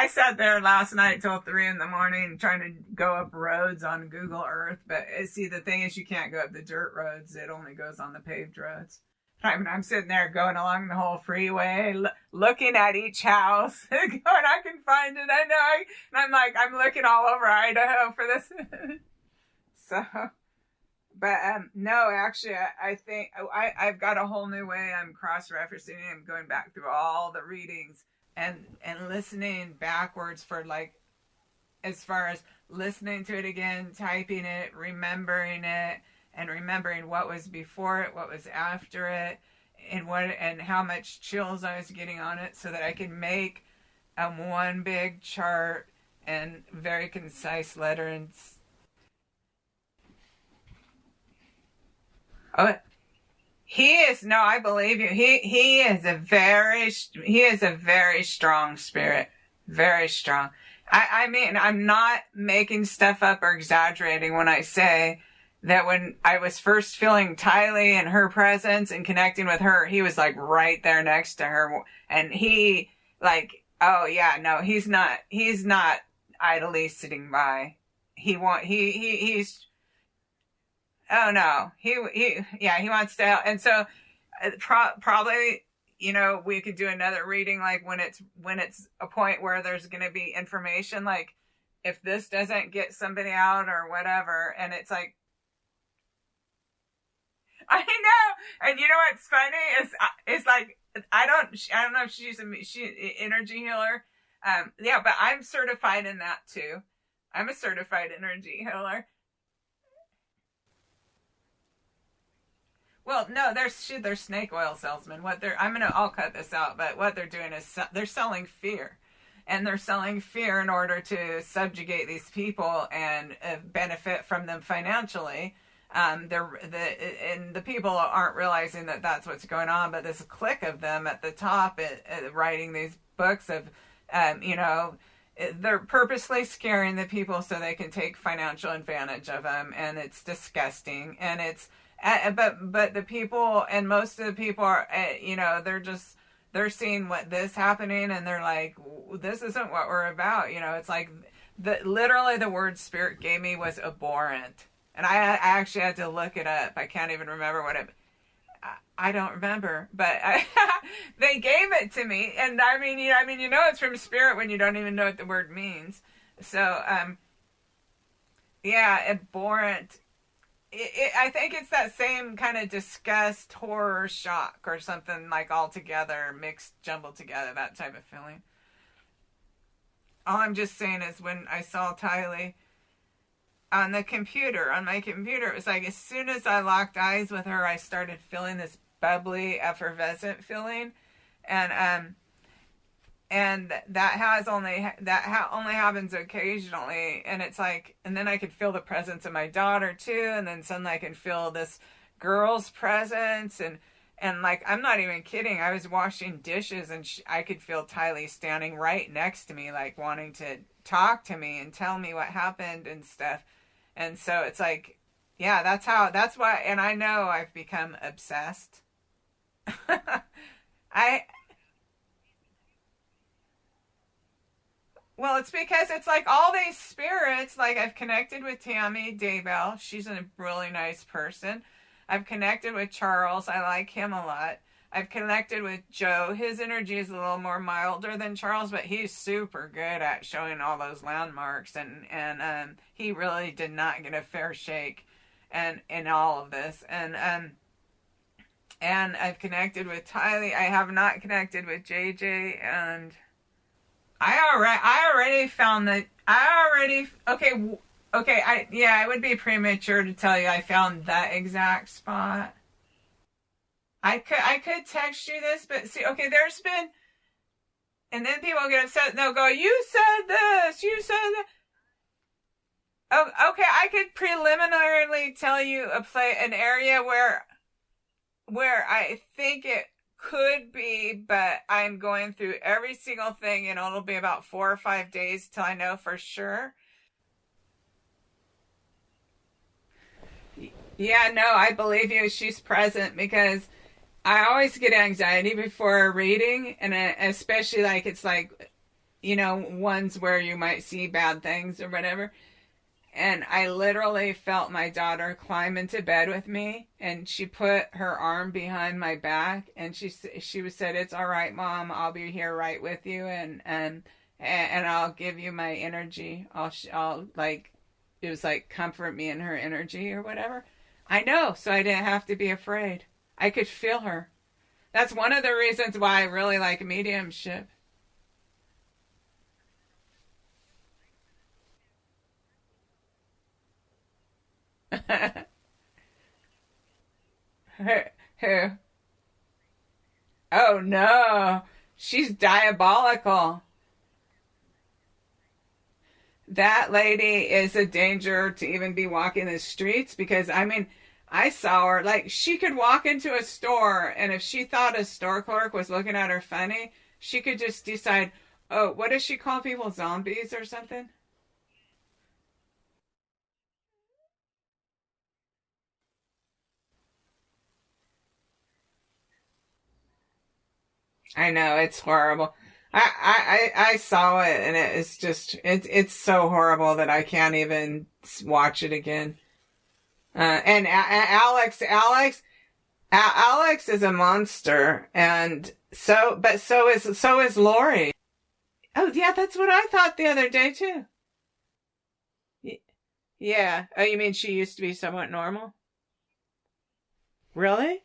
sat there last night till 3 a.m. trying to go up roads on Google Earth. But see, the thing is, you can't go up the dirt roads. It only goes on the paved roads. I mean, I'm sitting there going along the whole freeway, looking at each house, going, I can find it. I know. And I'm like, I'm looking all over Idaho for this. So, but no, actually, I think I've got a whole new way I'm cross-referencing. I'm going back through all the readings and listening backwards for like, as far as listening to it again, typing it, remembering it. And remembering what was before it, what was after it, and how much chills I was getting on it, so that I could make one big chart and very concise letterings. Oh, I believe you. He is a very strong spirit, very strong. I mean, I'm not making stuff up or exaggerating when I say that when I was first feeling Tylee and her presence and connecting with her, he was like right there next to her. And he like, oh yeah, no, he's not idly sitting by. He's, oh no, he wants to help. And so probably, we could do another reading, like when it's a point where there's going to be information, like if this doesn't get somebody out or whatever. And it's like, I know, and you know what's funny is like I don't know if she's energy healer, yeah, but I'm certified in that too. I'm a certified energy healer. Well, no, they're snake oil salesmen. I'll cut this out, but what they're doing is they're selling fear, and they're selling fear in order to subjugate these people and benefit from them financially. And the people aren't realizing that that's what's going on, but this clique of them at the top writing these books of, they're purposely scaring the people so they can take financial advantage of them, and it's disgusting. And it's, but the people, and most of the people are, they're seeing this happening, and they're like, this isn't what we're about. It's like literally the word spirit gave me was abhorrent. And I actually had to look it up. I can't even remember I don't remember, but they gave it to me. And I mean, it's from spirit when you don't even know what the word means. So, abhorrent. I think it's that same kind of disgust, horror, shock, or something like all together, mixed, jumbled together, that type of feeling. All I'm just saying is when I saw Tylee, on the computer, on my computer. It was like as soon as I locked eyes with her, I started feeling this bubbly, effervescent feeling, and that only happens occasionally, and it's like, and then I could feel the presence of my daughter too, and then suddenly I can feel this girl's presence, and like, I'm not even kidding, I was washing dishes and I could feel Tylee standing right next to me, like wanting to talk to me and tell me what happened and stuff. And so it's like, yeah, that's why, and I know I've become obsessed. I Well, it's because it's like all these spirits, like I've connected with Tammy Daybell. She's a really nice person. I've connected with Charles. I like him a lot. I've connected with Joe. His energy is a little more milder than Charles, but he's super good at showing all those landmarks, and he really did not get a fair shake and in all of this. And I've connected with Tylee. I have not connected with JJ, and I already found that it would be premature to tell you I found that exact spot. I could text you this, but see, okay, there's been, and then people get upset and they'll go, you said this, you said that. Oh, okay, I could preliminarily tell you an area where I think it could be, but I'm going through every single thing, and it'll be about 4 or 5 days till I know for sure. Yeah, no, I believe you. She's present because I always get anxiety before a reading, and especially like it's like, ones where you might see bad things or whatever. And I literally felt my daughter climb into bed with me, and she put her arm behind my back, and she said, "It's all right, Mom. I'll be here right with you, and I'll give you my energy. I'll like," it was like, comfort me in her energy or whatever. I know, so I didn't have to be afraid. I could feel her. That's one of the reasons why I really like mediumship. Who? Oh no, she's diabolical. That lady is a danger to even be walking the streets, because I mean, I saw her, like, she could walk into a store, and if she thought a store clerk was looking at her funny, she could just decide, oh, what does she call people, zombies or something? I know, it's horrible. I saw it, and it's just, it's so horrible that I can't even watch it again. And Alex is a monster, and so is Lori. Oh yeah, that's what I thought the other day too. Y- Yeah. Oh, you mean she used to be somewhat normal? Really?